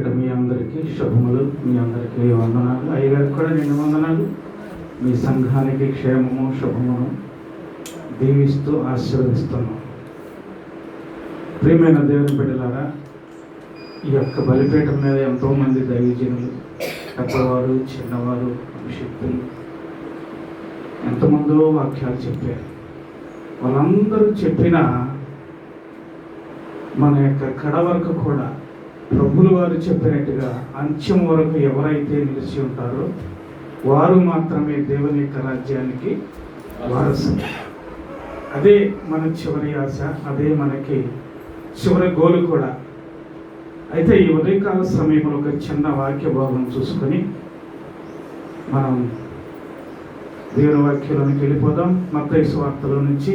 మీ అందరికీ శుభములు, మీ అందరికీ వందనాలు. అయ్యగారికి కూడా నిన్ను వందనాలు. మీ సంఘానికి క్షేమము శుభమును దీవిస్తూ ఆశీర్వదిస్తున్నాం. ప్రియమైన దేవుని బిడ్డలారా, ఈ యొక్క బలిపీఠం మీద ఎంతోమంది దైవజనులు, పెద్దవారు, చిన్నవారు, అభిషక్తులు ఎంతమందో వాక్యాలు చెప్పారు. వాళ్ళందరూ చెప్పిన మన యొక్క కడ వరకు కూడా ప్రభులు వారు చెప్పినట్టుగా అంత్యం వరకు ఎవరైతే నిలిచి ఉంటారో వారు మాత్రమే దేవుని యొక్క రాజ్యానికి వారసులు. అదే మన చివరి ఆశ, అదే మనకి చివరి గోలు కూడా. అయితే ఈ ఉదయకాల సమయంలో ఒక చిన్న వాక్య భాగం చూసుకొని మనం దేవుని వాక్యంలోనికి వెళ్ళిపోదాం. మత్తయి సువార్తలో నుంచి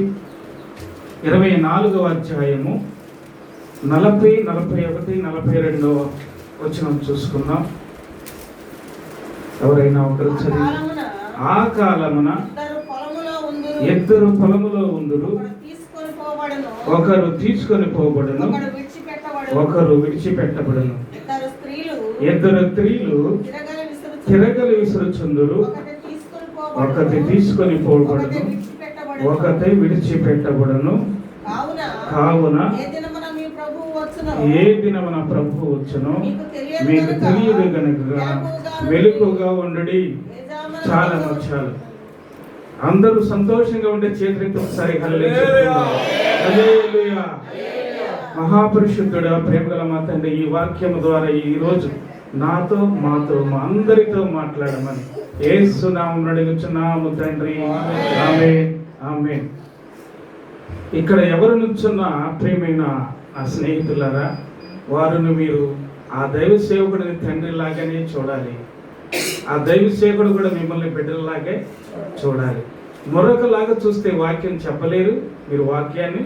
24వ అధ్యాయము 40, 41, 42 వచనం చూసుకుందాం. ఎవరైనా ఒకరు చదివి. ఆ కాలమున ఇద్దరు పొలములో ఉందురు, ఒకరు తీసుకొని పోబడును, ఒకరు విడిచిపెట్టబడును. ఇద్దరు స్త్రీలు తిరగలి విసురుచుందురు, ఒకటి తీసుకొని పోబడును, ఒకటి విడిచిపెట్టబడును. కావున ఏ దినమున ప్రభువు వచ్చునో మీకు తెలియదు గనుక మెలకుగా ఉండుడి. చాలా చాలు. అందరూ సంతోషంగా ఉండే చేతులతో ఒకసారి హల్లెలూయా. మహాపరిశుద్ధుడా, ప్రేమగల మా తండ్రి, ఈ వాక్యం ద్వారా ఈ రోజు నాతో, మాతో, మా అందరితో మాట్లాడమని యేసు నామమున అడుగుచున్నాము తండ్రి. ఆమేన్, ఆమేన్. ఇక్కడ ఎవరు నుంచున్న ప్రియమైన ఆ స్నేహితులారా, వారిని మీరు ఆ దైవ సేవకుడిని తండ్రి లాగానే చూడాలి. ఆ దైవ సేవకుడు కూడా మిమ్మల్ని బిడ్డలలాగే చూడాలి. మరొకలాగా చూస్తే వాక్యం చెప్పలేరు. మీరు వాక్యాన్ని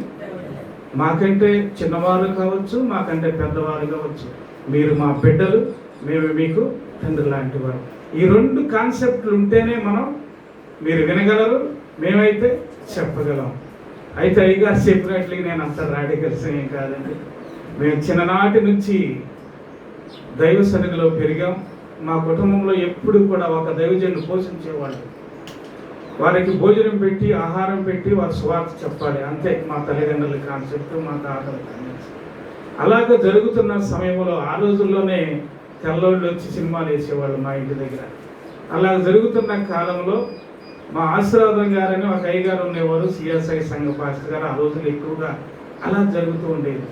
మాకంటే చిన్నవారు కావచ్చు, మాకంటే పెద్దవారు కావచ్చు, మీరు మా బిడ్డలు, మేము మీకు తండ్రి లాంటి వారు. ఈ రెండు కాన్సెప్ట్లు ఉంటేనే మీరు వినగలరు, మేమైతే చెప్పగలం. అయితే అయ్యగారు చెప్పినట్లుగా నేను అంత రాడికల్స్ ఏం కాదండి. మేము చిన్ననాటి నుంచి దైవ సన్నిధిలో పెరిగాం. మా కుటుంబంలో ఎప్పుడు కూడా ఒక దైవజనుడు పోషించేవాళ్ళు. వారికి భోజనం పెట్టి, ఆహారం పెట్టి, వారి స్వార్థ చెప్పాలి, అంతే మా తల్లిదండ్రుల కాన్సెప్ట్, మా తాతల కాన్సెప్ట్. అలాగే జరుగుతున్న సమయంలో ఆ రోజుల్లోనే తెల్లోళ్ళు వచ్చి సినిమాలు వేసేవాళ్ళు మా ఇంటి దగ్గర. అలా జరుగుతున్న కాలంలో మా ఆశీర్వాదం గారని ఒక అయ్యగారు ఉండేవారు, సిఎస్ఐ సంఘ పాస్టర్ గారు. ఆ రోజులు ఎక్కువగా అలా జరుగుతూ ఉండేది.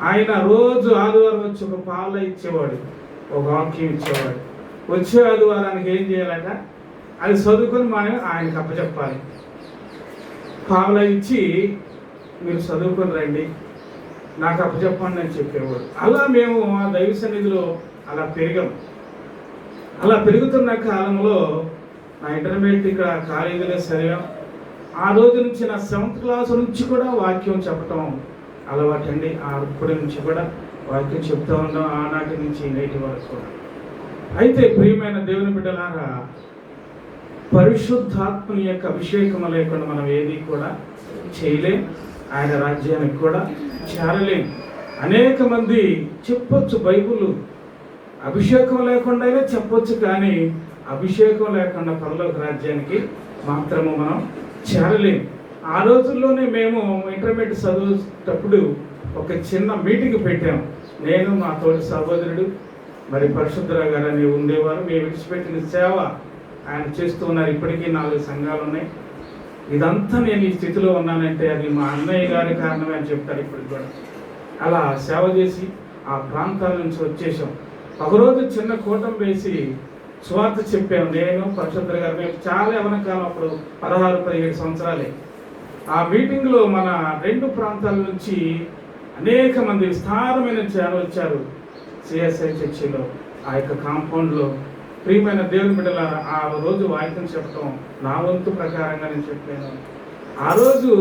ఆయన రోజు ఆదివారం వచ్చి ఒక పావుల ఇచ్చేవాడు, ఒక వాక్యం ఇచ్చేవాడు. వచ్చే ఆదివారానికి ఏం చేయాలట, అది చదువుకొని మనం ఆయనకు అప్పచెప్పాలి. పావుల ఇచ్చి మీరు చదువుకొని రండి, నాకు అప్పచెప్పండి అని చెప్పేవాడు. అలా మేము ఆ దైవ సన్నిధిలో అలా పెరిగాం. అలా పెరుగుతున్న కాలంలో నా ఇంటర్మీడియట్ ఇక్కడ కాలేజీలో చదివాం. ఆ రోజు నుంచి నా 7th క్లాస్ నుంచి కూడా వాక్యం చెప్పటం అలవాటండి. అప్పటి నుంచి కూడా వాక్యం చెప్తూ ఉన్నాం, ఆనాటి నుంచి నేటి వరకు కూడా. అయితే ప్రియమైన దేవుని బిడ్డలారా, పరిశుద్ధాత్మని యొక్క అభిషేకం లేకుండా మనం ఏది కూడా చేయలేం, ఆయన రాజ్యానికి కూడా చేరలేం. అనేక మంది చెప్పొచ్చు బైబిల్ అభిషేకం లేకుండానే చెప్పొచ్చు, కానీ అభిషేకం లేకుండా పరలోక రాజ్యానికి మాత్రము మనం చేరలేం. ఆ రోజుల్లోనే మేము ఇంటర్మీడియట్ చదువుతప్పుడు ఒక చిన్న మీటింగ్ పెట్టాం. నేను, మా తోటి సహోదరుడు, మరి పరిశుద్ధరావు గారు అని ఉండేవారు. మేము విడిచిపెట్టిన సేవ ఆయన చేస్తూ ఉన్నారు. ఇప్పటికీ 4 సంఘాలు ఉన్నాయి. ఇదంతా నేను ఈ స్థితిలో ఉన్నానంటే అది మా అన్నయ్య గారి కారణమే అని చెప్తారు ఇప్పటికి కూడా. అలా సేవ చేసి ఆ ప్రాంతాల నుంచి వచ్చేసాం. ఒకరోజు చిన్న కూటం వేసి స్వార్థ చెప్పాను. నేను, పరిశుద్ధ గారు, మేము చాలా యవన కాలం, అప్పుడు 16-17 సంవత్సరాలే. ఆ మీటింగ్లో మన 2 ప్రాంతాల నుంచి అనేక మంది విస్తారమైన జనాలు వచ్చారు. సిఎస్ఐ చర్చిలో, ఆ యొక్క కాంపౌండ్లో. ప్రియమైన దేవుని బిడ్డల, ఆ రోజు వాక్యం చెప్పడం నా వంతు ప్రకారంగా నేను చెప్పాను. ఆ రోజు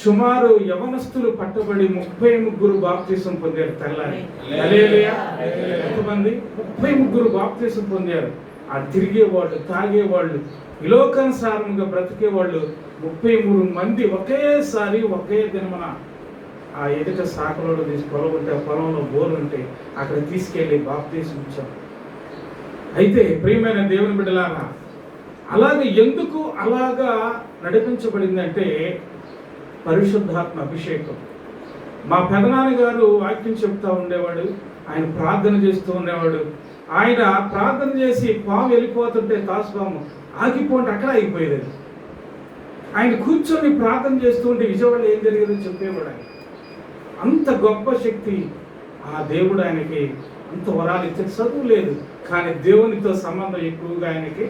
సుమారు యవనస్తులు పట్టబడి 33 బాప్తీసం పొందారు. తెల్లారి హల్లెలూయా. ఎంతమంది? 33 బాప్తీసం పొందారు. ఆ తిరిగేవాళ్ళు, తాగేవాళ్ళు, విలోకానుసారంగా బ్రతికేవాళ్ళు 33 మంది ఒకేసారి ఒకే దినమున ఆ ఎదుట శాఖలో తీసి పొలం ఉంటే ఆ పొలంలో బోర్లు ఉంటే అక్కడ తీసుకెళ్ళి బాప్తీసం ఇచ్చాం. అయితే ప్రియమైన దేవుని బిడ్డలారా, అలాగే ఎందుకు అలాగా నడిపించబడిందంటే పరిశుద్ధాత్మ అభిషేకం. మా పెదనాన్నగారు వాక్యం చెప్తూ ఉండేవాడు, ఆయన ప్రార్థన చేస్తూ ఉండేవాడు. ఆయన ప్రార్థన చేసి పాము వెళ్ళిపోతుంటే తాసుపాము ఆగిపోంటే అక్కడ ఆగిపోయేది. ఆయన కూర్చొని ప్రార్థన చేస్తూ ఉంటే విజయవాడలో ఏం జరిగేదో చెప్పేవాడు. ఆయన అంత గొప్ప శక్తి ఆ దేవుడు ఆయనకి అంత వరాలు ఇచ్చే. చదువు లేదు కానీ దేవునితో సంబంధం ఎక్కువగా ఆయనకి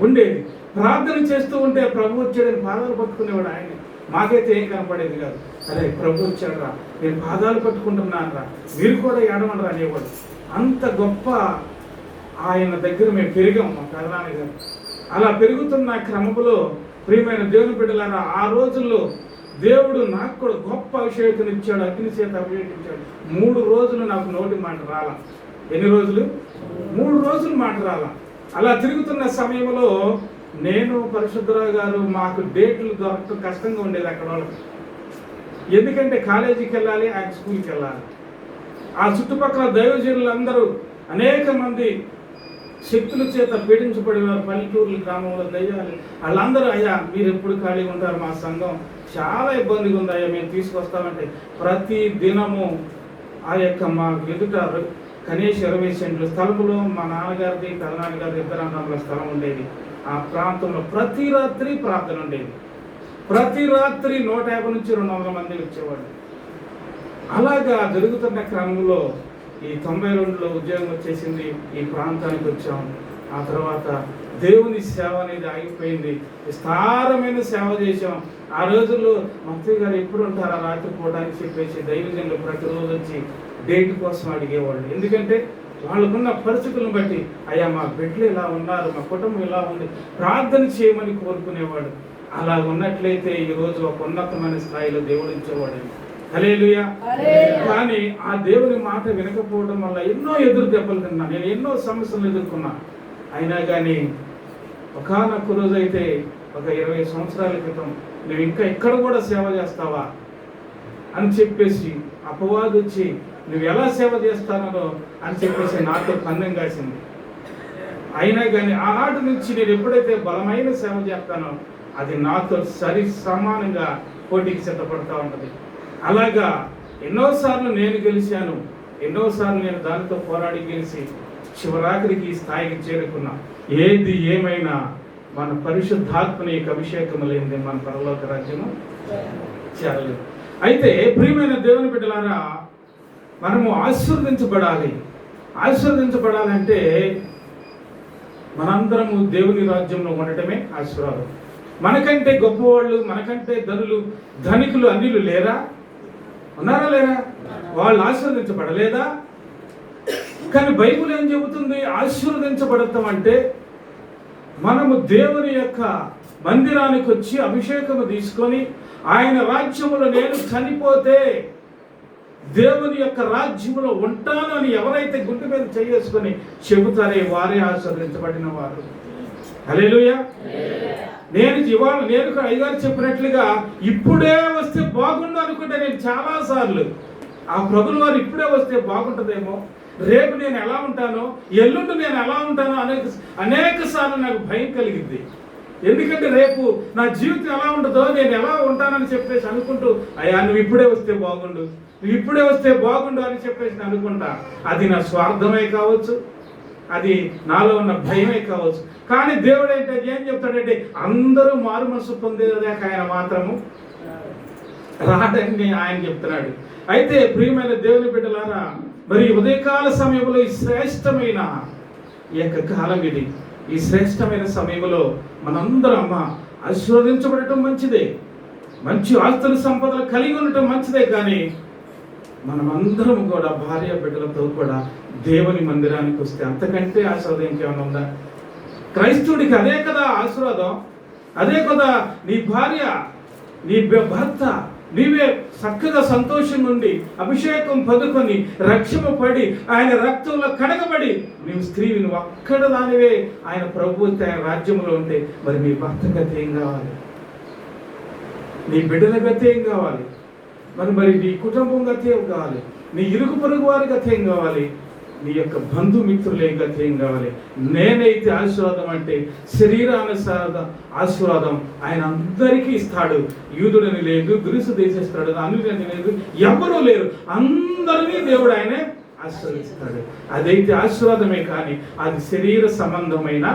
ఉండేది. ప్రార్థన చేస్తూ ఉంటే ప్రభు వచ్చాడని పాదాలు పట్టుకునేవాడు. ఆయన మాకైతే ఏం కనపడేది కాదు. అరే ప్రభు వచ్చాడు రా, నేను పాదాలు పట్టుకుంటున్నాను రా, మీరు కూడా ఏడమంటారు అనేవాడు. అంత గొప్ప ఆయన దగ్గర మేము పెరిగాం, మా పెదనాన్నగారు. అలా పెరుగుతున్న క్రమంలో ప్రియమైన దేవుని బిడ్డలారా, ఆ రోజుల్లో దేవుడు నాకు కూడా గొప్ప అభిషేకం ఇచ్చాడు, అగ్ని చేత అభిషేకించాడు. 3 రోజులు నాకు నోటి మాట రాలా. ఎన్ని రోజులు? 3 రోజులు మాట రాలా. అలా తిరుగుతున్న సమయంలో నేను పరిశుద్ధరావు గారు మాకు డేట్లు దొరకడం కష్టంగా ఉండేది అక్కడ వాళ్ళకి. ఎందుకంటే కాలేజీకి వెళ్ళాలి, ఆయన స్కూల్కి వెళ్ళాలి. ఆ చుట్టుపక్కల దైవజనులందరూ అనేక మంది శక్తుల చేత పీడించబడేవారు. పల్లెటూర్లు గ్రామంలో దయ్యాలు వాళ్ళందరూ, అయ్యా మీరు ఎప్పుడు ఖాళీగా ఉంటారు, మా సంఘం చాలా ఇబ్బందిగా ఉంది అయ్యా, మేము తీసుకొస్తామంటే ప్రతి దినము ఆ యొక్క మా ఎదుట కనీసం 20 సెంట్లు స్థలంలో మా నాన్నగారిది పెదనాన్నగారిది 2 అన్నదమ్ముల స్థలం ఉండేది. ఆ ప్రాంతంలో ప్రతి రాత్రి ప్రార్థన ఉండేది. ప్రతి రాత్రి 150 నుంచి 200 మంది వచ్చేవాళ్ళు. అలాగా జరుగుతున్న క్రమంలో ఈ 92లో ఉద్యోగం వచ్చేసింది. ఈ ప్రాంతానికి వచ్చాం. ఆ తర్వాత దేవుని సేవ అనేది ఆగిపోయింది. విస్తారమైన సేవ చేసాం. ఆ రోజుల్లో మంత్రి గారు ఎప్పుడు ఉంటారా రాత్రి పోవడానికి చెప్పేసి దైవజనులు ప్రతిరోజు వచ్చి డేట్ కోసం అడిగేవాళ్ళు. ఎందుకంటే వాళ్ళకున్న పరిస్థితులను బట్టి, అయ్యా మా బిడ్డలు ఇలా ఉన్నారు, మా కుటుంబం ఇలా ఉంది, ప్రార్థన చేయమని కోరుకునేవాడు. అలా ఉన్నట్లయితే ఈరోజు ఒక ఉన్నతమైన స్థాయిలో దేవుడు ఇచ్చేవాడు. హల్లెలూయా. కానీ ఆ దేవుని మాట వినకపోవడం వల్ల ఎన్నో ఎదురు దెబ్బలు తిన్నా, నేను ఎన్నో సమస్యలు ఎదుర్కొన్నా. అయినా కానీ ఒకానొక రోజు అయితే ఒక 20 సంవత్సరాల క్రితం, నువ్వు ఇంకా ఇక్కడ కూడా సేవ చేస్తావా అని చెప్పేసి అపవాదు వచ్చి నువ్వు ఎలా సేవ చేస్తానో అని చెప్పేసి నాతో పందెం కాసింది. అయినా కానీ ఆనాటి నుంచి నేను ఎప్పుడైతే బలమైన సేవ చేస్తానో అది నాతో సరి సమానంగా పోటీకి సిద్ధపడతా ఉంటుంది. అలాగా ఎన్నోసార్లు నేను గెలిచాను, ఎన్నోసార్లు నేను దానితో పోరాడి గెలిచి చివరాఖరికి ఈ స్థాయికి చేరుకున్నా. ఏది ఏమైనా మన పరిశుద్ధాత్మని యొక్క అభిషేకం లేనిదే మన పరలోక రాజ్యము చేరలేదు. అయితే ప్రియమైన దేవుని బిడ్డలారా, మనము ఆశీర్వదించబడాలి. ఆశీర్వదించబడాలంటే మనందరము దేవుని రాజ్యంలో ఉండటమే ఆశీర్వాదం. మనకంటే గొప్పవాళ్ళు, మనకంటే ధనికులు అన్యులు లేరా? ఉన్నారా లేరా? వాళ్ళు ఆశీర్వదించబడలేదా? కానీ బైబిల్ ఏం చెబుతుంది? ఆశీర్వదించబడతాం అంటే మనము దేవుని యొక్క మందిరానికి వచ్చి అభిషేకము తీసుకొని ఆయన రాజ్యములో నేను చనిపోతే దేవుని యొక్క రాజ్యములో ఉంటాను అని ఎవరైతే గుండె మీద చేసుకొని చెబుతారే వారే ఆశీర్వదించబడిన వారు. హల్లెలూయా. నేను అయ్యగారు చెప్పినట్లుగా ఇప్పుడే వస్తే బాగుండు అనుకుంటే నేను చాలా సార్లు ఆ ప్రభుల వారు ఇప్పుడే వస్తే బాగుంటుందేమో, రేపు నేను ఎలా ఉంటానో, ఎల్లుండి నేను ఎలా ఉంటానో అనేక సార్లు నాకు భయం కలిగింది. ఎందుకంటే రేపు నా జీవితం ఎలా ఉంటుందో, నేను ఎలా ఉంటానని చెప్పేసి అనుకుంటూ, అయ్యా నువ్వు ఇప్పుడే వస్తే బాగుండు, నువ్వు ఇప్పుడే వస్తే బాగుండు అని చెప్పేసి అనుకుంటా. అది నా స్వార్థమే కావచ్చు, అది నాలో ఉన్న భయమే కావచ్చు. కానీ దేవుడు ఏం చెప్తాడంటే అందరూ మారు మనసు పొందేదాకా ఆయన మాత్రము రాడని ఆయన చెప్తున్నాడు. అయితే ప్రియమైన దేవుని బిడ్డలారా, మరి ఉదయకాల సమయంలో ఈ శ్రేష్టమైన ఈ యొక్క కాలం ఇది. ఈ శ్రేష్టమైన సమయంలో మనందరం ఆశీర్వదించబడటం మంచిదే, మంచి ఆస్తుల సంపదలు కలిగి ఉండటం మంచిదే. కానీ మనమందరం కూడా భార్య బిడ్డలతో కూడా దేవుని మందిరానికి వస్తే అంతకంటే ఆశీర్వాదం ఇంకేమైనా ఉందా? క్రైస్తవుడికి అదే కదా ఆశీర్వాదం, అదే కదా. నీ భార్య, నీ భర్త, నీవే చక్కగా సంతోషం నుండి అభిషేకం పొందుకొని రక్షణ పడి ఆయన రక్తంలో కడగబడి నీవు స్త్రీవి, నువ్వు అక్కడ దానివే ఆయన ప్రభు ఆయన రాజ్యంలో ఉంటే మరి నీ భర్త గతి ఏం కావాలి? నీ బిడ్డల గతి ఏం కావాలి? మరి నీ కుటుంబం గతి ఏం కావాలి? నీ ఇరుగు పొరుగు వారి గతి ఏం కావాలి? నీ యొక్క బంధుమిత్రులే గతి ఏం కావాలి? నేనైతే ఆశీర్వాదం అంటే శరీరానుసార ఆశీర్వాదం ఆయన అందరికీ ఇస్తాడు. యూదుడని లేదు, గ్రీసు దేశిస్తాడు, అన్యులని లేదు, ఎవరూ లేరు, అందరినీ దేవుడు ఆయనే ఆశీర్వదిస్తాడు. అదైతే ఆశీర్వాదమే, కానీ అది శరీర సంబంధమైన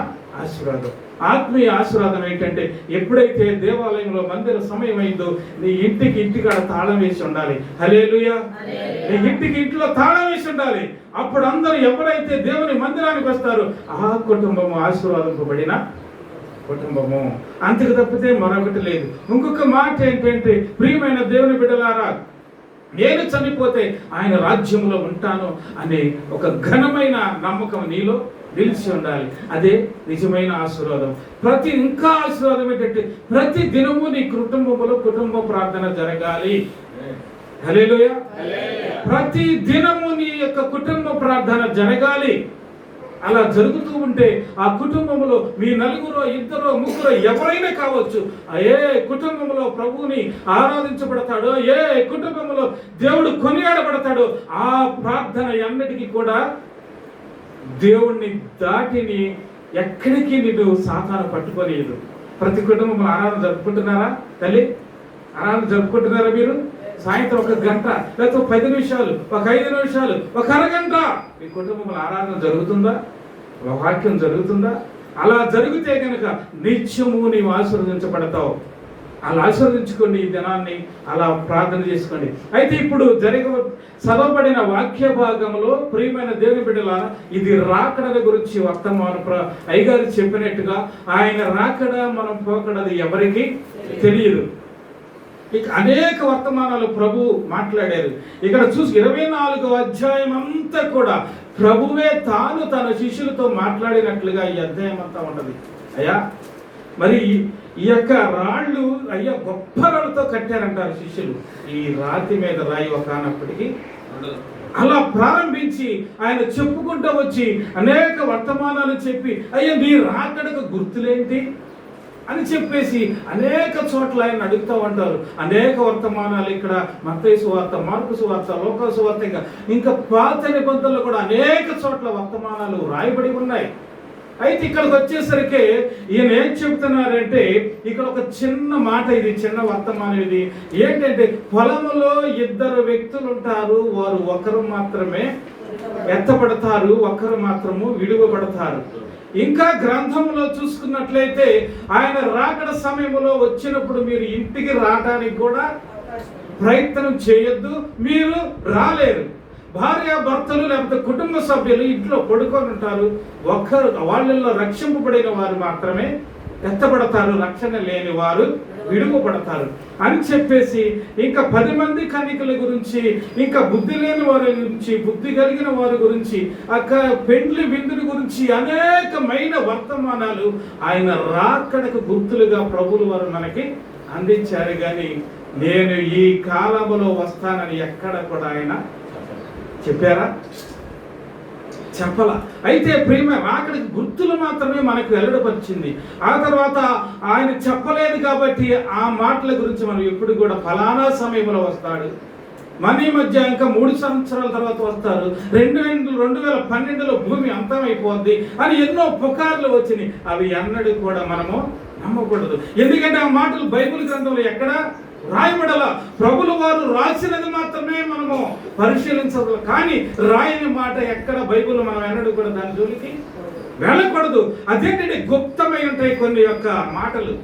ఆశీర్వాదం. ఆత్మీయ ఆశీర్వాదం ఏంటంటే ఎప్పుడైతే దేవాలయంలో మందిర సమయం అయిందో నీ ఇంటికాడ తాళం వేసి ఉండాలి. హల్లెలూయా. నీ ఇంట్లో తాళం వేసి ఉండాలి. అప్పుడు అందరూ ఎవరైతే దేవుని మందిరానికి వస్తారో ఆ కుటుంబము ఆశీర్వాదింపబడిన కుటుంబము, అంతకు తప్పితే మరొకటి లేదు. ఇంకొక మాట ఏంటంటే, ప్రియమైన దేవుని బిడ్డలారా, నేను చనిపోతే ఆయన రాజ్యంలో ఉంటాను అనే ఒక ఘనమైన నమ్మకం నీలో నిలిచి ఉండాలి. అదే నిజమైన ఆశీర్వాదం. ఇంకా ఆశీర్వాదం ఏంటంటే ప్రతి దినము నీ కుటుంబంలో కుటుంబ ప్రార్థన జరగాలి. హల్లెలూయా. ప్రతి దినము నీ యొక్క కుటుంబ ప్రార్థన జరగాలి. అలా జరుగుతూ ఉంటే ఆ కుటుంబంలో మీ నలుగురు, ఇద్దరు, ముగ్గురు ఎవరైనా కావచ్చు, ఏ కుటుంబంలో ప్రభువుని ఆరాధించబడతాడో, ఏ కుటుంబంలో దేవుడు కొనియాడబడతాడో ఆ ప్రార్థన అన్నిటికీ కూడా దేవుణ్ణి దాటిని ఎక్కడికి నిన్ను సాతాను పట్టుకోలేదు. ప్రతి కుటుంబంలో ఆరాధన జరుపుకుంటున్నారా? తల్లి, ఆరాధన జరుపుకుంటున్నారా? మీరు సాయంత్రం 1 గంట, లేకపోతే 10 నిమిషాలు, 5 నిమిషాలు, 1 అరగంట మీ కుటుంబంలో ఆరాధన జరుగుతుందా? వాక్యం జరుగుతుందా? అలా జరిగితే కనుక నిత్యము నీవు ఆశీర్వదించబడతావు. అలా ఆశీర్వదించుకోండి. ఈ దినాన్ని అలా ప్రార్థన చేసుకోండి. అయితే ఇప్పుడు చదవబడిన వాక్య భాగంలో ప్రియమైన దేవుని బిడ్డలారా, ఇది రాకడ గురించి వర్తమానం అయ్యగారు చెప్పినట్టుగా ఆయన రాకడ మనం పోకడది ఎవరికి తెలియదు. ఇక అనేక వర్తమానాలు ప్రభు మాట్లాడారు. ఇక్కడ చూసి 24వ అధ్యాయం అంతా కూడా ప్రభువే తాను తన శిష్యులతో మాట్లాడినట్లుగా ఈ అధ్యాయం అంతా ఉన్నది. అయ్యా, మరి ఈ యొక్క రాళ్ళు అయ్యా గొప్ప రాళ్ళతో కట్టారంటారు శిష్యులు. ఈ రాతి మీద రాయి ఒకనప్పటికీ అలా ప్రారంభించి ఆయన చెప్పుకుంటూ వచ్చి అనేక వర్తమానాలు చెప్పి, అయ్యా నీ రాకడకు గుర్తులేంటి అని చెప్పేసి అనేక చోట్ల ఆయన అడుగుతూ ఉంటారు. అనేక వర్తమానాలు ఇక్కడ మత్తయి సువార్త, మార్కు సువార్త, లూకా సువార్త, ఇంకా పాత నిబంధనలు కూడా అనేక చోట్ల వర్తమానాలు రాయబడి ఉన్నాయి. అయితే ఇక్కడికి వచ్చేసరికి ఈయన ఏం చెప్తున్నారంటే, ఇక్కడ ఒక చిన్న మాట, ఇది చిన్న వర్తమానం. ఇది ఏంటంటే, పొలములో 2 వ్యక్తులు ఉంటారు, వారు ఒకరు మాత్రమే ఎత్తబడతారు, ఒకరు మాత్రము విడువబడతారు. ఇంకా గ్రంథంలో చూసుకున్నట్లయితే ఆయన రాకడ సమయంలో వచ్చినప్పుడు మీరు ఇంటికి రావడానికి కూడా ప్రయత్నం చేయొద్దు, మీరు రాలేరు. భార్య భర్తలు లేకపోతే కుటుంబ సభ్యులు ఇంట్లో పడుకొని ఉంటారు, వాళ్ళల్లో రక్షింపబడిన వారు మాత్రమే ఎత్తబడతారు, రక్షణ లేని వారు విడువబడతారు అని చెప్పేసి, ఇంకా 10 మంది కన్యకల గురించి, ఇంకా బుద్ధి లేని వారి గురించి, బుద్ధి కలిగిన వారి గురించి, పెండ్లి విందుని గురించి అనేకమైన వర్తమానాలు ఆయన రాకడకు గుర్తులుగా ప్రభువుల వారు మనకి అందించారు. కానీ నేను ఈ కాలంలో వస్తానని ఎక్కడ కూడా ఆయన చెప్పారా? చెప్పలా. అయితే ప్రేమ రాకడికి గుర్తులు మాత్రమే మనకు వెల్లడపరిచింది. ఆ తర్వాత ఆయన చెప్పలేదు కాబట్టి ఆ మాటల గురించి మనం ఎప్పుడు కూడా ఫలానా సమయంలో వస్తాడు, మన ఈ మధ్య ఇంకా 3 సంవత్సరాల తర్వాత వస్తారు, 2012లో భూమి అంతమైపోద్ది అని ఎన్నో పుకార్లు వచ్చినాయి. అవి ఎన్నడూ కూడా మనము నమ్మకూడదు. ఎందుకంటే ఆ మాటలు బైబిల్ గ్రంథంలో ఎక్కడ రాయబడాల. ప్రభుల వారు రాసినది మాత్రమే మనము పరిశీలించదు, కానీ రాయని మాట ఎక్కడ బైబిల్ మనం ఎన్నడూ కూడా దాని జోలికి వెళ్ళకూడదు. అదేంటంటే గుప్తమై ఉంటాయి కొన్ని యొక్క మాటలు.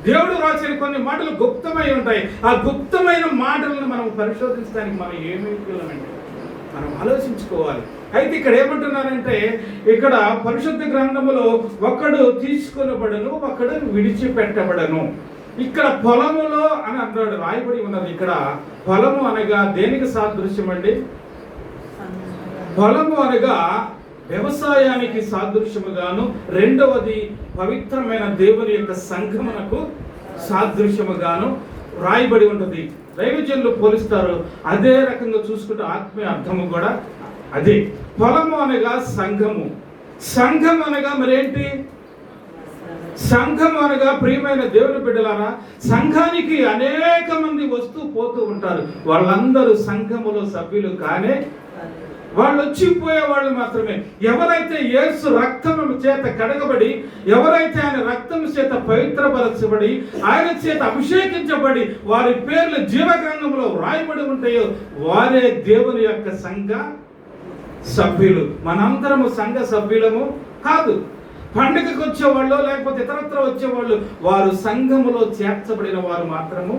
దేవుడు రాసిన కొన్ని మాటలు గుప్తమై ఉంటాయి. ఆ గుప్తమైన మాటలను మనం పరిశోధించడానికి మనం ఏమి మనం ఆలోచించుకోవాలి. అయితే ఇక్కడ ఏమంటున్నారంటే, ఇక్కడ పరిశుద్ధ గ్రంథములో ఒకడు తీసుకొనబడను, ఒకడు విడిచిపెట్టబడను. ఇక్కడ పొలములో అని అన్నాడు, రాయబడి ఉన్నది. ఇక్కడ పొలము అనగా దేనికి సాదృశ్యం అండి? పొలము అనగా వ్యవసాయానికి సాదృశ్యముగాను, రెండవది పవిత్రమైన దేవుని యొక్క సంఘమునకు సాదృశ్యముగాను రాయబడి ఉంటుంది. దైవజనులు పోలిస్తారు. అదే రకంగా చూసుకుంటే ఆత్మీయ అర్థము కూడా అదే. పొలము అనగా సంఘము, సంఘం అనగా మరేంటి? సంఘం అనగా ప్రియమైన దేవుని బిడ్డలారా, సంఘానికి అనేక మంది వస్తూ పోతూ ఉంటారు. వాళ్ళందరూ సంఘములో సభ్యులు కానే, వాళ్ళు వచ్చిపోయే వాళ్ళు మాత్రమే. ఎవరైతే యేసు రక్తము చేత కడగబడి, ఎవరైతే ఆయన రక్తము చేత పవిత్రపరచబడి, ఆయన చేత అభిషేకించబడి, వారి పేర్లు జీవగ్రంథంలో వ్రాయబడి ఉంటాయో వారే దేవుని యొక్క సంఘ సభ్యులు. మనందరము సంఘ సభ్యులము కాదు. పండుగకు వచ్చేవాళ్ళు లేకపోతే ఇతరత్ర వచ్చేవాళ్ళు వారు సంఘములో చేర్చబడిన వారు మాత్రము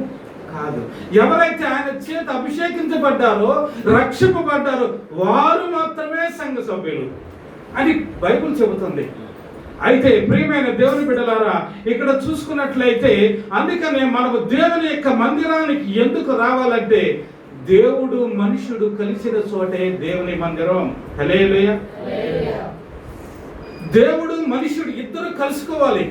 కాదు. ఎవరైతే ఆయన చేత అభిషేకించబడ్డారో, రక్షింపబడ్డారో వారు మాత్రమే సంఘ సభ్యులు అని బైబిల్ చెబుతుంది. అయితే ప్రియమైన దేవుని బిడ్డలారా, ఇక్కడ చూసుకున్నట్లయితే అందుకనే మనకు దేవుని యొక్క మందిరానికి ఎందుకు రావాలంటే, దేవుడు మనుషుడు కలిసిన చోటే దేవుని మందిరం. హల్లెలూయా. దేవుడు మనుషుడు ఇద్దరు కలుసుకోవాలి.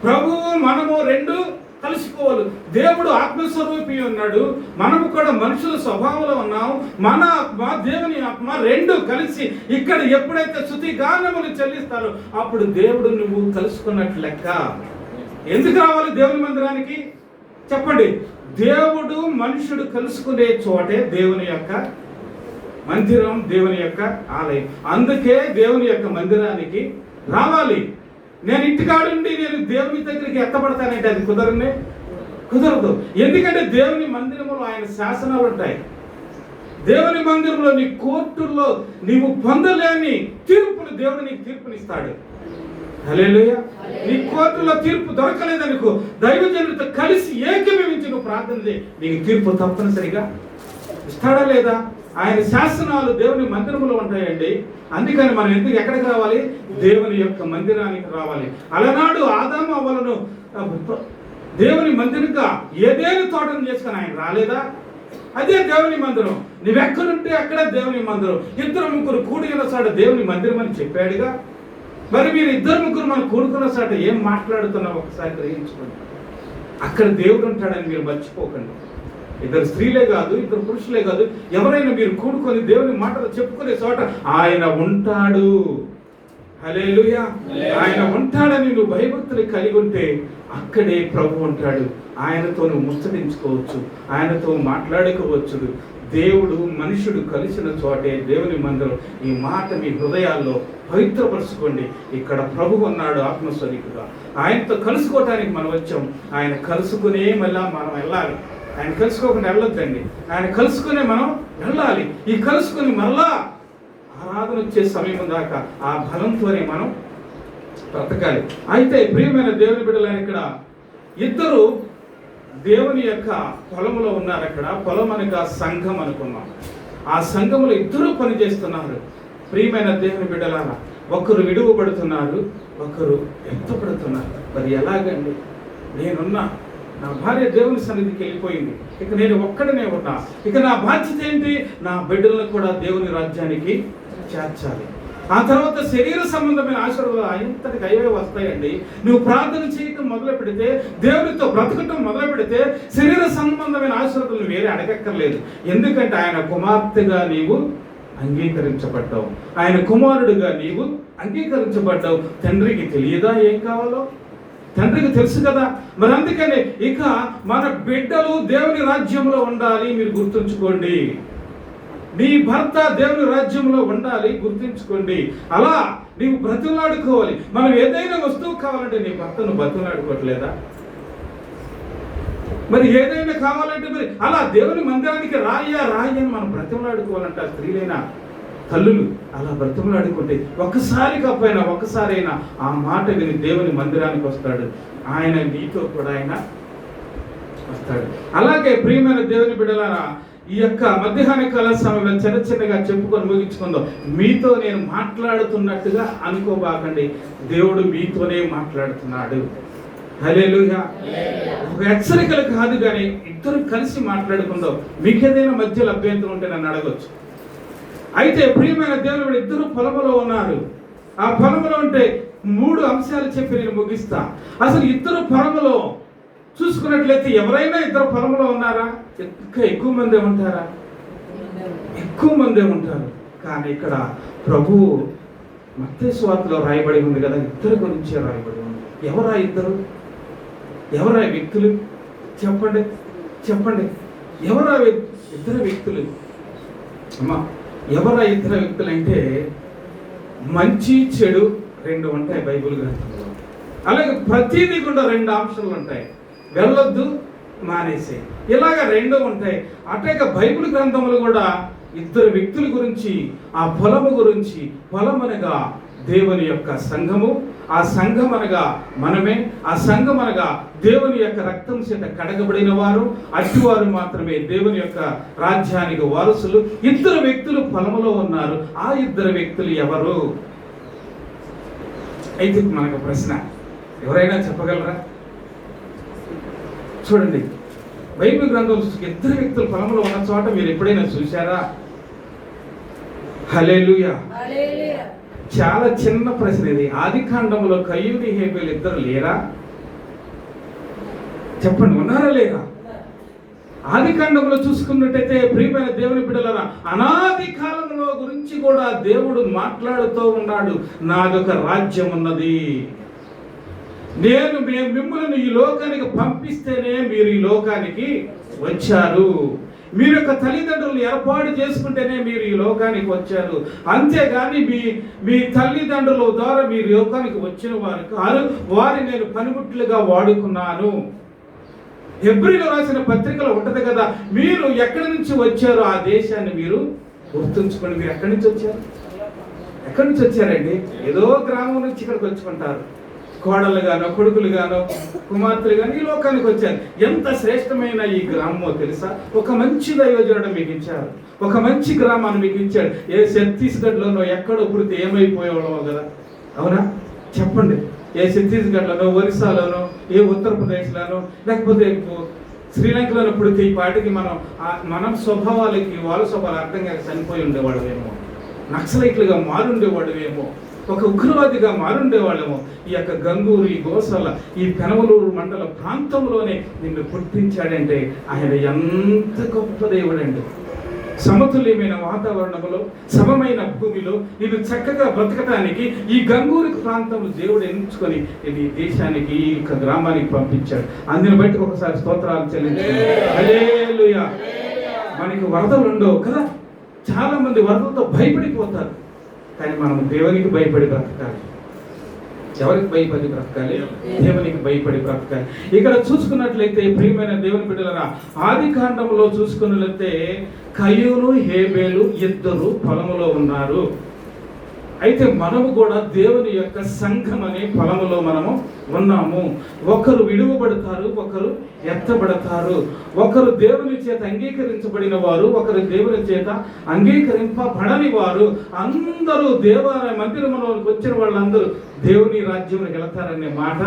ప్రభువు మనము రెండు కలుసుకోవాలి. దేవుడు ఆత్మస్వరూపి ఉన్నాడు, మనము కూడా మనుషుల స్వభావంలో ఉన్నాం. మన ఆత్మ దేవుని ఆత్మ రెండు కలిసి ఇక్కడ ఎప్పుడైతే స్తుతి గానములు చెల్లిస్తారో అప్పుడు దేవుడు నువ్వు కలుసుకున్నట్లు లెక్క. ఎందుకు రావాలి దేవుని మందిరానికి చెప్పండి? దేవుడు మనుషుడు కలుసుకునే చోటే దేవుని యొక్క మందిరం, దేవుని యొక్క ఆలయం. అందుకే దేవుని యొక్క మందిరానికి రావాలి. నేను ఇంటికాడుండి నేను దేవుని దగ్గరికి ఎత్తపడతానంటే అది కుదరదు. ఎందుకంటే దేవుని మందిరంలో ఆయన శాసనాలు ఉంటాయి. దేవుని మందిరంలో నీ కోర్టుల్లో నీవు పొందలేని తీర్పులు దేవుడు నీకు తీర్పునిస్తాడు. హల్లెలూయా. నీ కోర్టులో తీర్పు దొరకలేదనుకో, దైవజనుడితో కలిసి ఏకీభవించి నువ్వు ప్రార్థన చేయి, నీకు తీర్పు తప్పనిసరిగా ఇస్తాడా లేదా? ఆయన శాసనాలు దేవుని మందిరంలో ఉంటాయండి. అందుకని మనం ఎందుకు ఎక్కడికి రావాలి? దేవుని యొక్క మందిరానికి రావాలి. అలనాడు ఆదాము అవ్వలను దేవుని మందిరంగా ఏదేని తోటను చేసుకుని ఆయన రాలేదా? అదే దేవుని మందిరం. నువ్వెక్కడుంటే అక్కడే దేవుని మందిరం. ఇద్దరు ముగ్గురు కూడిన చాట దేవుని మందిరం అని చెప్పాడుగా. మరి మీరు ఇద్దరు ముగ్గురు మనం కూడుకున్న చాట ఏం మాట్లాడుతున్నావు ఒకసారి గ్రహించుకోండి. అక్కడ దేవుడు ఉంటాడని మీరు మర్చిపోకండి. ఇద్దరు స్త్రీలే కాదు, ఇద్దరు పురుషులే కాదు, ఎవరైనా మీరు కూడుకొని దేవుని మాటలు చెప్పుకునే చోట ఆయన ఉంటాడు. హల్లెలూయా. ఆయన ఉంటాడని నువ్వు భయభక్తులు కలిగి ఉంటే అక్కడే ప్రభు ఉంటాడు. ఆయనతో నువ్వు ముచ్చటించుకోవచ్చు, ఆయనతో మాట్లాడుకోవచ్చు. దేవుడు మనుషుడు కలిసిన చోటే దేవుని మందిరం. ఈ మాట మీ హృదయాల్లో పవిత్రపరచుకోండి. ఇక్కడ ప్రభు ఉన్నాడు ఆత్మస్వరూపుగా. ఆయనతో కలుసుకోవటానికి మనం వచ్చాం. ఆయన కలుసుకునే మళ్ళా మనం వెళ్ళాలి. ఆయన కలుసుకోకుండా వెళ్ళొద్దండి. ఆయన కలుసుకునే మనం వెళ్ళాలి. ఈ కలుసుకుని మళ్ళా ఆరాధన వచ్చే సమయం దాకా ఆ బలంతోనే మనం బ్రతకాలి. అయితే ప్రియమైన దేవుని బిడ్డలని ఇక్కడ ఇద్దరు దేవుని యొక్క పొలంలో ఉన్నారు. అక్కడ పొలం అనగా సంఘం అనుకున్నాం. ఆ సంఘములో ఇద్దరు పని చేస్తున్నారు. ప్రియమైన దేవుని బిడ్డలారా, ఒకరు విడువబడుతున్నారు, ఒకరు ఎత్తపడుతున్నారు. మరి ఎలాగండి? నేనున్నా, నా భార్య దేవుని సన్నిధికి వెళ్ళిపోయింది, ఇక నేను ఒక్కడనే ఉన్నా. ఇక నా బాధ్యత ఏంటి? నా బిడ్డలను కూడా దేవుని రాజ్యానికి చేర్చాలి. ఆ తర్వాత శరీర సంబంధమైన ఆశీర్వాదాలు ఇంతటికి అయ్యే వస్తాయండి. నువ్వు ప్రార్థన చేయటం మొదలు పెడితే, దేవునితో బ్రతకటం మొదలు పెడితే శరీర సంబంధమైన ఆశీర్వాదాలు వేరే అడగక్కర్లేదు. ఎందుకంటే ఆయన కుమార్తెగా నీవు అంగీకరించబడ్డావు, ఆయన కుమారుడుగా నీవు అంగీకరించబడ్డావు. తండ్రికి తెలియదా ఏం కావాలో? తండ్రికి తెలుసు కదా. మరి అందుకని ఇక మన బిడ్డలు దేవుని రాజ్యంలో ఉండాలి. మీరు గుర్తుంచుకోండి, నీ భర్త దేవుని రాజ్యంలో ఉండాలి, గుర్తుంచుకోండి. అలా నీవు బ్రతులాడుకోవాలి. మనం ఏదైనా వస్తువు కావాలంటే నీ భర్తను బ్రతులాడుకోవట్లేదా? మరి ఏదైనా కావాలంటే మరి అలా దేవుని మందిరానికి రాయి అని మనం బ్రతిమలాడుకోవాలంట. స్త్రీలైనా తల్లులు అలా బ్రతిమలాడుకుంటే ఒక్కసారి కాకపోయినా ఒక్కసారైనా ఆ మాట విని దేవుని మందిరానికి వస్తాడు. ఆయన నీతో కూడా ఆయన వస్తాడు. అలాగే ప్రియమైన దేవుని బిడ్డలారా, ఈ యొక్క మధ్యాహ్న కాల సమయంలో చిన్నగా చెప్పుకొని ముగించుకుందాం. మీతో నేను మాట్లాడుతున్నట్టుగా అనుకోబాకండి, దేవుడు మీతోనే మాట్లాడుతున్నాడు. హల్లెలూయా. ఒక హెచ్చరికలు కాదు, కానీ ఇద్దరు కలిసి మాట్లాడుకుందాం. మీకేదైనా మధ్యలో అభ్యంతరం ఉంటే నన్ను అడగొచ్చు. అయితే ప్రియమైన దేవుడు, ఇద్దరు పొలంలో ఉన్నారు. ఆ పొలంలో ఉంటే 3 అంశాలు చెప్పి నేను ముగిస్తా. అసలు ఇద్దరు పొలంలో చూసుకున్నట్లయితే ఎవరైనా ఇద్దరు పొలంలో ఉన్నారా? ఇంకా ఎక్కువ మందే ఉంటారా? ఎక్కువ మందే ఉంటారు. కానీ ఇక్కడ ప్రభువు మత్తయి సువార్తలో రాయబడి ఉంది కదా, ఇద్దరు గురించే రాయబడి ఉంది. ఎవరా ఇద్దరు? ఎవరా వ్యక్తులు? చెప్పండి చెప్పండి. ఎవరా ఇద్దరు వ్యక్తులు? అమ్మా, ఎవరా ఇద్దరు వ్యక్తులు అంటే మంచి చెడు రెండు ఉంటాయి బైబిల్ గ్రంథంలో. అలాగే ప్రతిదీ కూడా రెండు ఆప్షన్లు ఉంటాయి. వెళ్ళొద్దు, మానేసే, ఇలాగ రెండు ఉంటాయి. అట్లాగే బైబిల్ గ్రంథములు కూడా ఇద్దరు వ్యక్తుల గురించి, ఆ పొలము గురించి, పొలం అనగా దేవుని యొక్క సంఘము, ఆ సంఘం అనగా మనమే, ఆ సంఘం అనగా దేవుని యొక్క రక్తం చేత కడగబడిన వారు, అట్టివారు మాత్రమే దేవుని యొక్క రాజ్యానికి వారసులు. ఇద్దరు వ్యక్తులు పొలములో ఉన్నారు. ఆ ఇద్దరు వ్యక్తులు ఎవరు? అయితే మనకు ప్రశ్న, ఎవరైనా చెప్పగలరా? చూడండి, బైబిల్ గ్రంథంలో ఇద్దరు వ్యక్తులు పొలంలో ఉన్న చోట మీరు ఎప్పుడైనా చూశారా? హల్లెలూయా. చాలా చిన్న ప్రశ్న ఇది. ఆదికాండంలో కయ్యూని హేబేలు ఇద్దరు లేరా? చెప్పండి, ఉన్నారా లేరా? ఆదికాండంలో చూసుకున్నట్టయితే ప్రియమైన దేవుని బిడ్డలారా, అనాది కాలంలో గురించి కూడా దేవుడు మాట్లాడుతూ ఉన్నాడు. నాదొక రాజ్యం ఉన్నది, నేను మిమ్మల్ని ఈ లోకానికి పంపిస్తేనే మీరు ఈ లోకానికి వచ్చారు, మీరు యొక్క తల్లిదండ్రులు ఏర్పాటు చేసుకుంటేనే మీరు ఈ లోకానికి వచ్చారు, అంతేగాని మీ తల్లిదండ్రుల ద్వారా మీరు లోకానికి వచ్చిన వారు కాదు, వారిని నేను పనిముట్లుగా వాడుకున్నాను. హెబ్రీలో రాసిన పత్రికలో ఉంటది కదా, మీరు ఎక్కడి నుంచి వచ్చారో ఆ దేశాన్ని మీరు గుర్తుంచుకోండి. మీరు ఎక్కడి నుంచి వచ్చారు? ఎక్కడి నుంచి వచ్చారండి? ఏదో గ్రామం నుంచి ఇక్కడికి వచ్చుకుంటారు. కోడలు గానో, కొడుకులు గానో, కుమార్తెలు గానో ఈ లోకానికి వచ్చారు. ఎంత శ్రేష్టమైన ఈ గ్రామమో తెలుసా? ఒక మంచి దైవజనుడు మీకు ఇచ్చారు, ఒక మంచి గ్రామాన్ని మీకు ఇచ్చాడు. ఏ ఛత్తీస్గఢ్లోనో ఎక్కడో పుడితే ఏమైపోయేవాళ్ళమో కదా, అవునా? చెప్పండి. ఏ ఛత్తీస్గఢ్లోనో, ఒరిస్సాలోనో, ఏ ఉత్తరప్రదేశ్లోనో, లేకపోతే శ్రీలంకలోనో పుడితే ఈ పాటికి మనం స్వభావాలకి వాళ్ళ స్వభావాలు అర్థం కాక చనిపోయి ఉండేవాళ్ళమేమో, నక్సలైట్లుగా మారుండేవాళ్ళమేమో, ఒక ఉగ్రవాదిగా మారుండేవాళ్ళేమో. ఈ యొక్క గంగూరు, ఈ గోసాల, ఈ పెనమలూరు మండల ప్రాంతంలోనే నిన్ను పుట్టించాడంటే ఆయన ఎంత గొప్ప దేవుడండి. సమతుల్యమైన వాతావరణంలో, సమమైన భూమిలో నిన్ను చక్కగా బ్రతకటానికి ఈ గంగూరు ప్రాంతంలో దేవుడు ఎంచుకొని ఈ దేశానికి, ఈ యొక్క గ్రామానికి పంపించాడు. అందుని బట్టి ఒకసారి స్తోత్రాలు చెల్లించాడు. హల్లెలూయా. మనకి వరదలు ఉండవు కదా, చాలా మంది వరదలతో భయపడిపోతారు. కానీ మనం దేవునికి భయపడి బ్రతకాలి. ఎవరికి భయపడి బ్రతకాలి? దేవునికి భయపడి బ్రతకాలి. ఇక్కడ చూసుకున్నట్లయితే ప్రియమైన దేవుని బిడ్డలారా, ఆదికాండంలో చూసుకున్నట్లయితే కయ్యూను, హేబేలు ఇద్దరు పొలములో ఉన్నారు. అయితే మనము కూడా దేవుని యొక్క సంఘం అనే పొలములో మనము ఉన్నాము. ఒకరు విడువబడతారు, ఒకరు ఎత్తబడతారు. ఒకరు దేవుని చేత అంగీకరించబడిన వారు, ఒకరు దేవుని చేత అంగీకరింపబడని వారు. అందరూ దేవాలయ మందిరంలోకి వచ్చిన వాళ్ళందరూ దేవుని రాజ్యంలోకి వెళతారనే మాట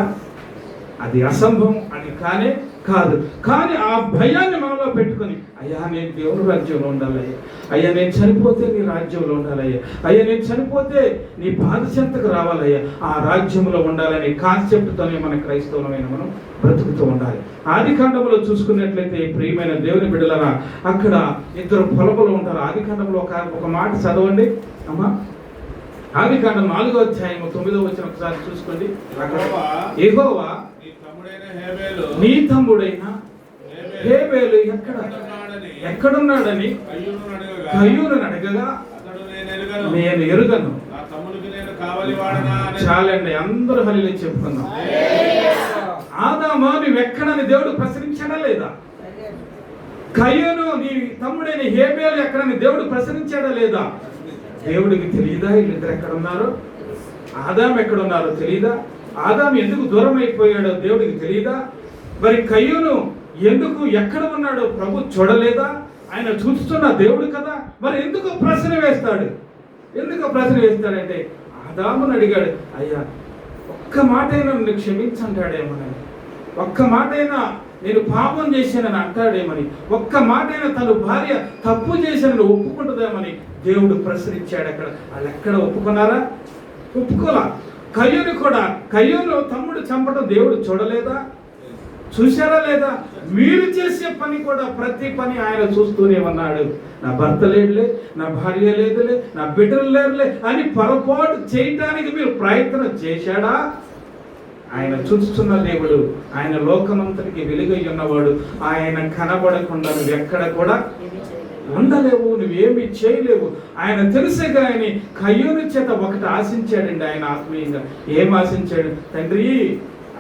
అది అసంభవం, అది కానే కాదు. కానీ ఆ భయాన్ని మనలో పెట్టుకొని, అయ్యా నేను దేవుని రాజ్యంలో ఉండాలయ్యా, అయ్యా నేను చనిపోతే నీ రాజ్యంలో ఉండాలయ్యా, అయ్యా నేను చనిపోతే నీ పాదచెంతకు రావాలయ్యా, ఆ రాజ్యంలో ఉండాలనే కాన్సెప్ట్తోనే మన క్రైస్తవులమైన మనం బ్రతుకుతూ ఉండాలి. ఆదికాండంలో చూసుకున్నట్లయితే ప్రియమైన దేవుని బిడ్డలారా, అక్కడ ఇద్దరు పొలములు ఉంటారు. ఆదికాండంలో ఒక మాట చదవండి అమ్మా. ఆదికాండం 4వ అధ్యాయము 9వ వచనం ఒకసారి చూసుకోండి. యెహోవా నీ తమ్ముడైన హేబేలు ఎక్కడున్నాడని కయ్యూను అడగగా నేను ఎరుగను. చాలండి, అందరూ హల్లెలూయా చెప్పుకుందాం. ఆదామా నువ్వెక్కడని దేవుడు ప్రశ్నించాడా లేదా? కయ్యూను నీ తమ్ముడైన హేబేలు ఎక్కడని దేవుడు ప్రశ్నించాడా లేదా? దేవుడికి తెలియదా వీళ్ళిద్దరు ఎక్కడున్నారో? ఆదాము ఎక్కడున్నారో తెలియదా? ఆదాము ఎందుకు దూరం అయిపోయాడో దేవుడికి తెలియదా? మరి కయ్యూను ఎందుకు ఎక్కడ ఉన్నాడో ప్రభు చూడలేదా? ఆయన చూస్తున్న దేవుడు కదా, మరి ఎందుకు ప్రశ్న వేస్తాడు? ఎందుకు ప్రశ్న వేస్తాడంటే ఆదామును అడిగాడు, అయ్యా ఒక్క మాటైనా నన్ను క్షమించంటాడేమోనని, ఒక్క మాటైనా నేను పాపం చేశానని అంటాడేమని, ఒక్క మాటైనా తన భార్య తప్పు చేశానని ఒప్పుకుంటుందేమని దేవుడు ప్రశ్నించాడు. అక్కడ వాళ్ళు ఎక్కడ ఒప్పుకున్నారా? ఒప్పుకోలా. కయ్యూను తమ్ముడు చంపడం దేవుడు చూడలేదా? చూశారా లేదా? మీరు చేసే పని కూడా ప్రతి పని ఆయన చూస్తూనే ఉన్నాడు. నా భర్త లేడులే, నా భార్య లేదులే, నా బిడ్డలు లేరులే అని పొరపాటు చేయటానికి మీరు ప్రయత్నం చేశాడా? ఆయన చూస్తున్న దేవుడు, ఆయన లోకమంతటికి వెలుగై ఉన్నవాడు. ఆయన కనబడకుండా నువ్వు ఎక్కడ కూడా ఉండలేవు, నువ్వేమి చేయలేవు. ఆయన తెలిసే కానీ కయ్యూని చేత ఒకటి ఆశించాడండి. ఆయన ఆత్మీయంగా ఏం ఆశించాడు? తండ్రి,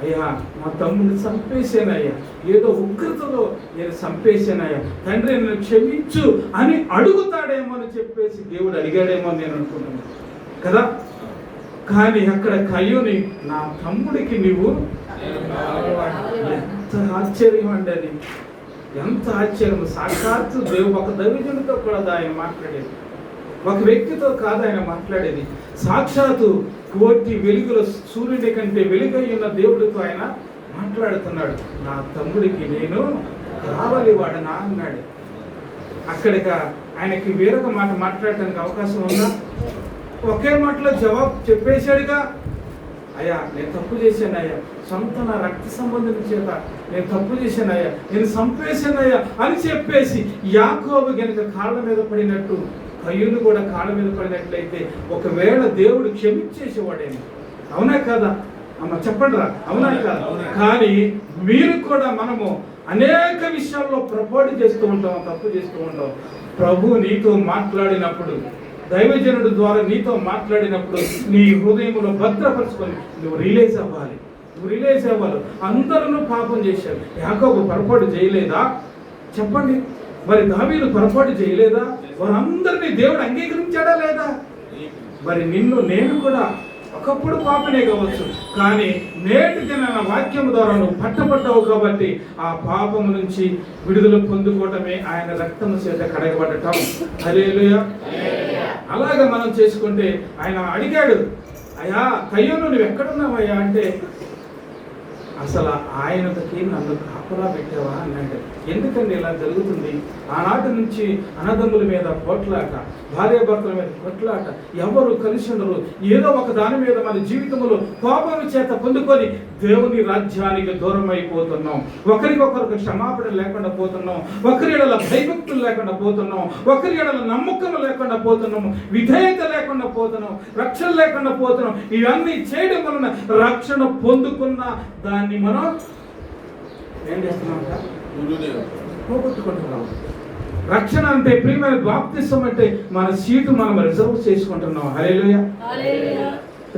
అయ్యా మా తమ్ముడిని చంపేసానయ్యా, ఏదో ఉగ్రతలో నేను చంపేసానయ్యా, తండ్రి నన్ను క్షమించు అని అడుగుతాడేమో అని చెప్పేసి దేవుడు అడిగాడేమో అని నేను అనుకున్నాను కదా. కానీ అక్కడ కయ్యూని, నా తమ్ముడికి నీవు, ఎంత ఆశ్చర్యం అండి అది, ఎంత ఆశ్చర్యం. సాక్షాత్తు ఒక దైవజనుడితో కూడా ఆయన మాట్లాడేది, ఒక వ్యక్తితో కాదు ఆయన మాట్లాడేది. సాక్షాత్తు కోటి వెలుగుల సూర్యుడి కంటే వెలుగై ఉన్న దేవుడితో ఆయన మాట్లాడుతున్నాడు. నా తమ్ముడికి నేను కావాలి వాడనా అన్నాడు. అక్కడికి ఆయనకి వేరొక మాట మాట్లాడటానికి అవకాశం ఉందా? ఒకే మాటలో జవాబు చెప్పేశాడుగా. అయ్యా నేను తప్పు చేశానయ్యా, సొంత నా రక్త సంబంధం చేత నేను తప్పు చేశానయ్యా, నేను చంపేశానయ్యా అని చెప్పేసి యాకోబు గనుక కాళ్ళ మీద పడినట్టు కయ్యూను కూడా కాళ్ళ మీద పడినట్లయితే ఒకవేళ దేవుడు క్షమించేసేవాడేమో. అవునా కదా అమ్మ? చెప్పండి రా, అవునా కాదా? కానీ మీరు కూడా, మనము అనేక విషయాల్లో పొరపాటు చేస్తూ ఉంటాం, తప్పు చేస్తూ ఉంటాం. ప్రభు నీతో మాట్లాడినప్పుడు, దైవజనుడు ద్వారా నీతో మాట్లాడినప్పుడు నీ హృదయంలో భద్రపరుచుకొని నువ్వు రిలీజ్ అవ్వాలి. అందరూ పాపం చేశారు. యాకోబు పొరపాటు చేయలేదా? చెప్పండి. మరి దావీదు పొరపాటు చేయలేదా? వారందరినీ దేవుడు అంగీకరించాడా లేదా? మరి నిన్ను నేను కూడా ఒకప్పుడు పాపనే కావచ్చు, కానీ నేటి దిన వాక్యం ద్వారా నువ్వు పట్టబడ్డావు కాబట్టి ఆ పాపము నుంచి విడుదల పొందుకోవటమే ఆయన రక్తము చేత కడగబడటం. హల్లెలూయా. అలాగే మనం చేసుకుంటే, ఆయన అడిగాడు, అయ్యా కయ్యూను నువ్వు ఎక్కడున్నావయ్యా అంటే, అసలు ఆయనకి నన్ను కాపలా పెట్టావా అన్నాడు. ఎందుకండి ఇలా జరుగుతుంది? ఆనాటి నుంచి అన్నదమ్ముల మీద కొట్లాట, భార్యాభర్తల మీద కొట్లాట, ఎవరు కలిసి ఉండరు. ఏదో ఒక దాని మీద మన జీవితంలో కోపం చేత పొందుకొని దేవుని రాజ్యానికి దూరం అయిపోతున్నాం. ఒకరికొకరికి క్షమాపణ లేకుండా పోతున్నాం, ఒకరి ఎడల భయభక్తులు లేకుండా పోతున్నాం, ఒకరి ఎడల నమ్మకం లేకుండా పోతున్నాము, విధేయత లేకుండా పోతున్నాం, రక్షణ లేకుండా పోతున్నాం. ఇవన్నీ చేయడం వలన రక్షణ పొందుకున్న దాన్ని మనం ఏం చేస్తున్నాం? పోగొట్టుకుంటున్నాం. రక్షణ అంటే, ప్రియమైన బాప్తిసం అంటే మన సీటు మనం రిజర్వ్ చేసుకుంటున్నాం. హల్లెలూయా.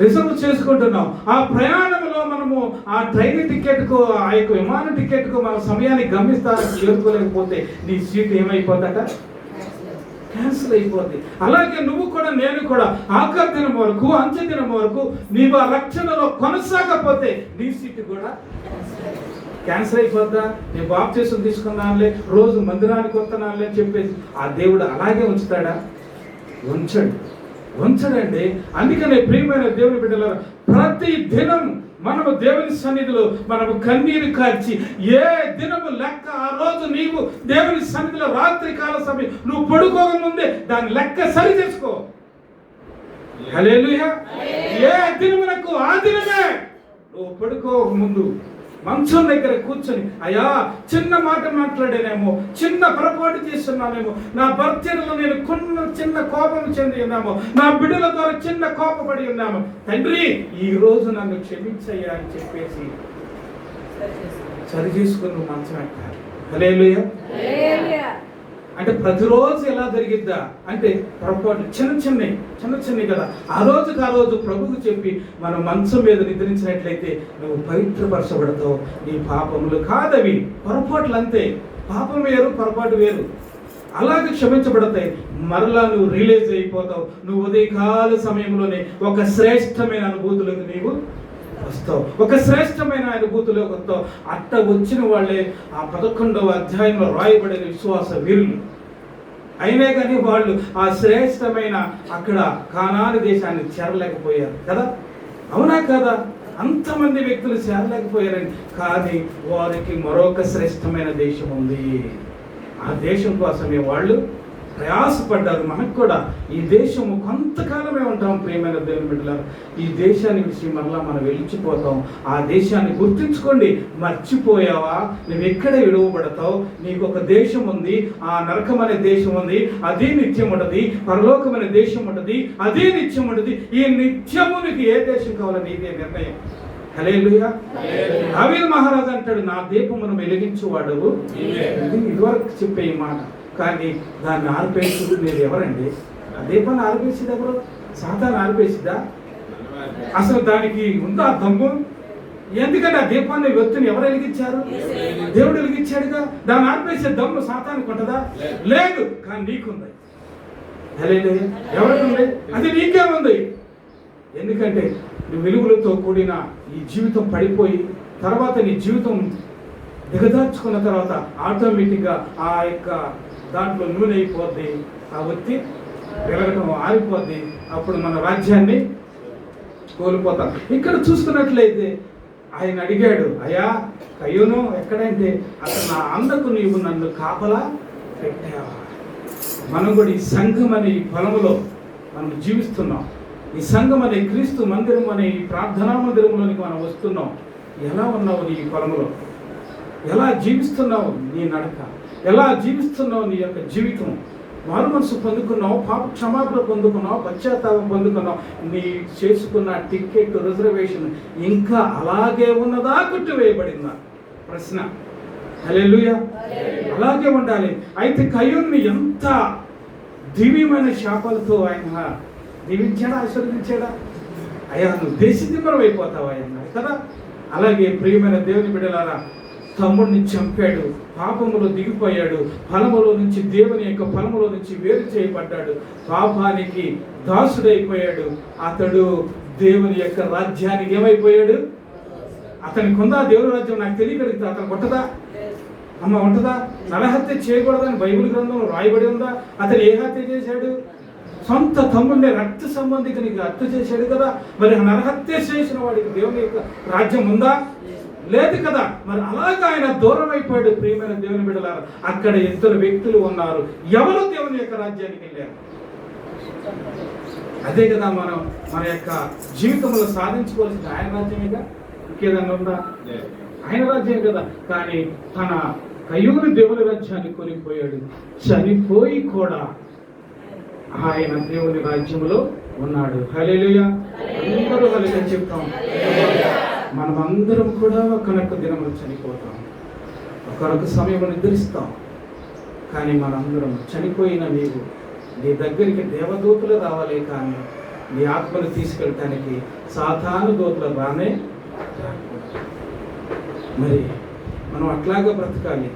రిజర్వ్ చేసుకుంటున్నాం. ఆ ప్రయాణంలో మనము ఆ ట్రైన్ టికెట్కు, ఆ యొక్క విమాన టికెట్కు మన సమయానికి గమ్యస్థానానికి చేరుకోలేకపోతే నీ సీట్ ఏమైపోతుందట? క్యాన్సిల్ అయిపోద్ది. అలాగే నువ్వు కూడా, నేను కూడా ఆఖరి దినం వరకు, అంచె దినం వరకు నీవు ఆ రక్షణలో కొనసాగకపోతే నీ సీటు కూడా క్యాన్సిల్ అయిపోద్దా? నేను బాప్తిసం తీసుకున్నానులే, రోజు మందిరానికి వస్తున్నానులే అని చెప్పేసి ఆ దేవుడు అలాగే ఉంచుతాడా? ఉంచడండి. అందుకనే ప్రియమైన దేవుని బిడ్డలారా, ప్రతి దినం మనము దేవుని సన్నిధిలో మనము కన్నీరు కార్చి, ఏ దినము లెక్క ఆ రోజు నీవు దేవుని సన్నిధిలో రాత్రి కాల సమయం నువ్వు పడుకోక ముందే దాని లెక్క సరి చేసుకో. హల్లెలూయా. ఏ దినమునకు ఆ దినమే నువ్వు పడుకోక ముందు మంచం దగ్గర కూర్చొని, అయ్యా చిన్న మాట మాట్లాడేనేమో, చిన్న పొరపాటు చేస్తున్నానేమో, నా భర్తలో నేను చిన్న కోపం చెంది ఉన్నామో, నా బిడ్డల ద్వారా చిన్న కోపపడి ఉన్నామో, తండ్రి ఈ రోజు నన్ను క్షమించయ్యా అని చెప్పేసి సరి చేసుకుని మంచం ఎక్కాలి. హల్లెలూయా. అంటే ప్రతిరోజు ఎలా జరిగిద్దా అంటే పొరపాటు చిన్న చిన్నవి కదా. ఆ రోజు ప్రభువుకు చెప్పి మనం మంచం మీద నిద్రించినట్లయితే నువ్వు పవిత్రపరచబడతావు. నీ పాపములు కాదవి, పొరపాట్లు అంతే. పాపం వేరు, పొరపాటు వేరు. అలాగే క్షమించబడతాయి. మరలా నువ్వు రిలీజ్ అయిపోతావు. నువ్వు ఉదయకాల సమయంలోనే ఒక శ్రేష్టమైన అనుభూతులకు నీవు వస్తావు, ఒక శ్రేష్టమైన అనుభూతిలోకి వస్తావు. అట్ట వచ్చిన వాళ్ళే ఆ 11వ అధ్యాయంలో రాయబడిన విశ్వాస వీరులు. అయినా కానీ వాళ్ళు ఆ శ్రేష్టమైన అక్కడ కానాను దేశాన్ని చేరలేకపోయారు కదా. అవునా కదా? అంతమంది వ్యక్తులు చేరలేకపోయారని. కానీ వారికి మరొక శ్రేష్టమైన దేశం ఉంది. ఆ దేశం కోసమే వాళ్ళు ప్రయాసపడ్డారు. మనకు కూడా ఈ దేశము కొంతకాలమే ఉంటాం ప్రియమైన దేవుని బిడ్డలారా. ఈ దేశాన్ని విడిచి మరలా మనం వెళ్ళిపోతాం. ఆ దేశాన్ని గుర్తుంచుకోండి. మర్చిపోయావా? నువ్వు ఎక్కడ విడువబడతావు? నీకు ఒక దేశం ఉంది, ఆ నరకం అనే దేశం ఉంది, అదే నిత్యం ఉంటుంది. పరలోకం అనే దేశం ఉంటుంది, అదే నిత్యం ఉంటుంది. ఈ నిత్యము నీకు ఏ దేశం కావాలో నీకే నిర్ణయం. హల్లెలూయా. దావీదు మహారాజు అంటాడు, నా దీపమును వెలిగించువాడవు. ఇదివరకు చెప్పే ఈ మాట, కానీ దాన్ని ఆర్పేసుకునేది ఎవరండి? ఆ దీపాన్ని ఆర్పేసేది ఎవరు? సాతాను ఆర్పేసిద్దా? అసలు దానికి ఉందా దమ్ము? ఎందుకంటే ఆ దీపాన్ని వ్యక్తిని ఎవరు వెలిగించారు? దేవుడు వెలిగించాడుగా. దాన్ని ఆర్పేసే దమ్ము సాతానికి ఉంటుందా? లేదు. కానీ నీకుంది. హల్లెలూయా. ఎవరికి ఉంది? అది నీకేముంది. ఎందుకంటే నువ్వు వెలుగులతో కూడిన ఈ జీవితం పడిపోయి తర్వాత నీ జీవితం దిగదార్చుకున్న తర్వాత ఆటోమేటిక్గా ఆ యొక్క దాంట్లో నూనె అయిపోద్ది, ఆ ఒత్తి వెలగటం ఆరిపోద్ది. అప్పుడు మన రాజ్యాన్ని కోల్పోతాం. ఇక్కడ చూసుకున్నట్లయితే ఆయన అడిగాడు, అయ్యా కయ్యూను ఎక్కడంటే అసలు నా అందకు నీవు నన్ను కాపలా పెట్టావా? మనం కూడా ఈ సంఘం అనే ఈ పొలంలో మనం జీవిస్తున్నాం. ఈ సంఘం అనే క్రీస్తు మందిరం అనే ఈ ప్రార్థనా మందిరంలోనికి మనం వస్తున్నాం. ఎలా ఉన్నావు నీ పొలంలో? ఎలా జీవిస్తున్నావు నీ నడక? ఎలా జీవిస్తున్నావు నీ యొక్క జీవితం? మారు మనసు పొందుకున్నావు, పాప క్షమాపణ పొందుకున్నావు, పశ్చాత్తాపం పొందుకున్నావు. నీ చేసుకున్న టికెట్ రిజర్వేషన్ ఇంకా అలాగే ఉన్నదా, కొట్టివేయబడిందా? ప్రశ్న. హల్లెలూయా. అలాగే ఉండాలి. అయితే కయ్యూన్ని ఎంత దివ్యమైన శాపాలతో ఆయన దీవించాడా, ఆశీర్వదించాడా? అయ్యా నువ్వు దేశదిమ్మరం అయిపోతావా అన్నాడు కదా. అలాగే ప్రియమైన దేవుని బిడ్డలారా, తమ్ముడిని చంపాడు, పాపములో దిగిపోయాడు, ఫలములో నుంచి దేవుని యొక్క ఫలములో నుంచి వేరు చేయబడ్డాడు, పాపానికి దాసుడైపోయాడు. అతడు దేవుని యొక్క రాజ్యానికి ఏమైపోయాడు? అతనికి ఉందా దేవుని రాజ్యం? నాకు తెలియగలిగితే అతనికి ఉంటుందా? అమ్మ ఉంటుందా? నరహత్య చేయకూడదని బైబిల్ గ్రంథంలో రాయబడి ఉందా? అతను ఏ హత్య చేశాడు? సొంత తమ్ముడిని రక్త సంబంధికునికి హత్య చేశాడు కదా. మరి నరహత్య చేసిన వాడికి దేవుని యొక్క రాజ్యం ఉందా? లేదు కదా. మరి అలాగే ఆయన దూరం అయిపోయాడు. ప్రియమైన దేవుని బిడ్డలారా, అక్కడ ఇద్దరు వ్యక్తులు ఉన్నారు. ఎవరు దేవుని యొక్క రాజ్యానికి వెళ్ళారు? అదే కదా మనం మన యొక్క జీవితంలో సాధించుకోవాల్సింది. ఆయన రాజ్యమేగా. ఇంకేదన్నా ఉందా? ఆయన రాజ్యం కదా. కానీ తన కయ్యూరు దేవుని రాజ్యాన్ని కొనిపోయాడు. చనిపోయి కూడా ఆయన దేవుని రాజ్యంలో ఉన్నాడు. హల్లెలూయా. అందరూ హల్లెలూయా చెప్తాం. మనమందరం కూడా ఒకనొక దినములు చనిపోతాం, ఒకనొక సమయం నిద్రిస్తాం. కానీ మనందరం చనిపోయిన నీవు నీ దగ్గరికి దేవదూతలు రావాలి, కానీ నీ ఆత్మను తీసుకెళ్ళటానికి సాతాను దూతలు రానే. మరి మనం అట్లాగా బ్రతకాలి,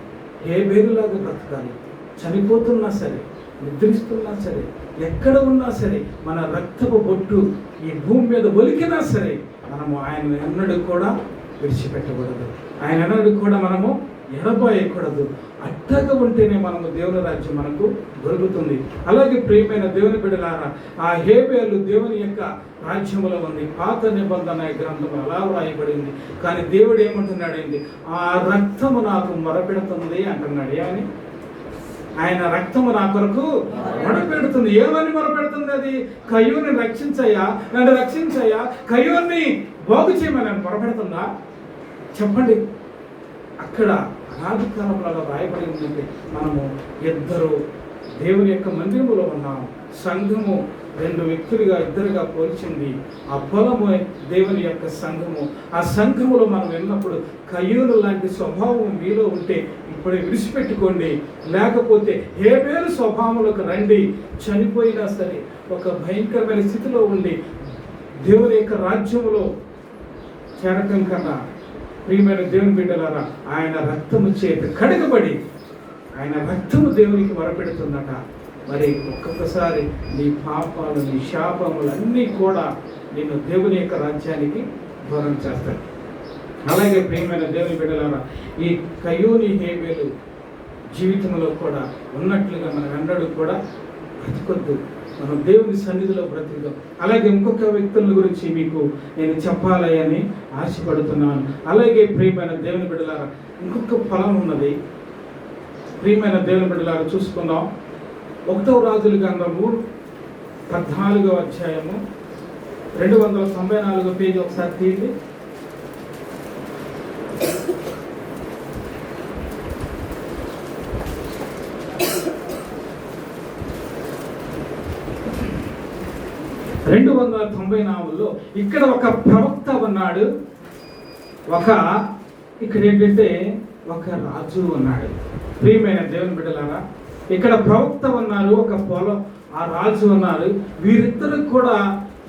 హేబేలులాగా బ్రతకాలి. చనిపోతున్నా సరే, నిద్రిస్తున్నా సరే, ఎక్కడ ఉన్నా సరే, మన రక్తపు బొట్టు ఈ భూమి మీద ఒలికినా సరే మనము ఆయన ఎన్నడూ కూడా విడిచిపెట్టకూడదు. ఆయన ఎన్నడూ కూడా మనము ఎడబాయకూడదు. అట్టగా ఉంటేనే మనము దేవుని రాజ్యం మనకు దొరుకుతుంది. అలాగే ప్రియమైన దేవుని బిడ్డలారా, ఆ హేబేలు దేవుని యొక్క రాజ్యములో ఉంది. పాత నిబంధన గ్రంథం అలా వ్రాయబడింది. కానీ దేవుడు ఏమంటున్నాడండి? ఆ రక్తము నాకు మొరపెడుతుంది అంటున్నాడు. ఏమని? ఆయన రక్తము నా కొరకు మొరపెడుతుంది. ఏమని మొరపెడుతుంది? అది కయ్యూని రక్షించయ్యా, నన్ను రక్షించయ్యా, కయ్యూని బాగు చేయమని మొరపెడుతుందా? చెప్పండి. అక్కడ అనాది కాలంలో రాయబడి ఉందంటే మనము ఇద్దరు దేవుని యొక్క మందిరములో ఉన్నాం. సంఘము రెండు వ్యక్తులుగా ఇద్దరుగా పోల్చింది. ఆ పొలము దేవుని యొక్క సంఘము. ఆ సంఘములో మనం వెళ్ళినప్పుడు కయ్యూను లాంటి స్వభావం మీలో ఉంటే ఇప్పుడే విడిచిపెట్టుకోండి. లేకపోతే హేబేలు స్వభావంలోకి రండి. చనిపోయినా సరే ఒక భయంకరమైన స్థితిలో ఉండి దేవుని యొక్క రాజ్యములో చేరటం కన్నా, ప్రియమైన దేవుని బిడ్డలారా, ఆయన రక్తము చేత కడగబడి ఆయన రక్తము దేవునికి మొరపెడుతుందట. మరి ఒక్కొక్కసారి నీ పాపాలు, నీ శాపములు అన్నీ కూడా నేను దేవుని యొక్క రాజ్యానికి దూరం చేస్తాను. అలాగే ప్రియమైన దేవుని బిడ్డలారా, ఈ కయ్యూని హేబేలు జీవితంలో కూడా ఉన్నట్లుగా మనం ఎన్నడూ కూడా బ్రతకొద్దు. మనం దేవుని సన్నిధిలో బ్రతుకుదాం. అలాగే ఇంకొక వ్యక్తుల గురించి మీకు నేను చెప్పాలి అని ఆశపడుతున్నాను. అలాగే ప్రియమైన దేవుని బిడ్డలారా, ఇంకొక ఫలం ఉన్నది. ప్రియమైన దేవుని బిడ్డలారా, చూసుకుందాం. 1వ రాజుల గ్రంథము 14వ అధ్యాయము 294 పేజీ ఒకసారి తీయండి. ఇక్కడ ఒక ప్రవక్త ఉన్నాడు, ఇక్కడ ఏంటంటే ఒక రాజు ఉన్నాడు. ప్రియమైన దేవుని బిడ్డలారా, ఇక్కడ ప్రవక్త ఉన్నారు, ఆ రాజు ఉన్నారు. వీరిద్దరు కూడా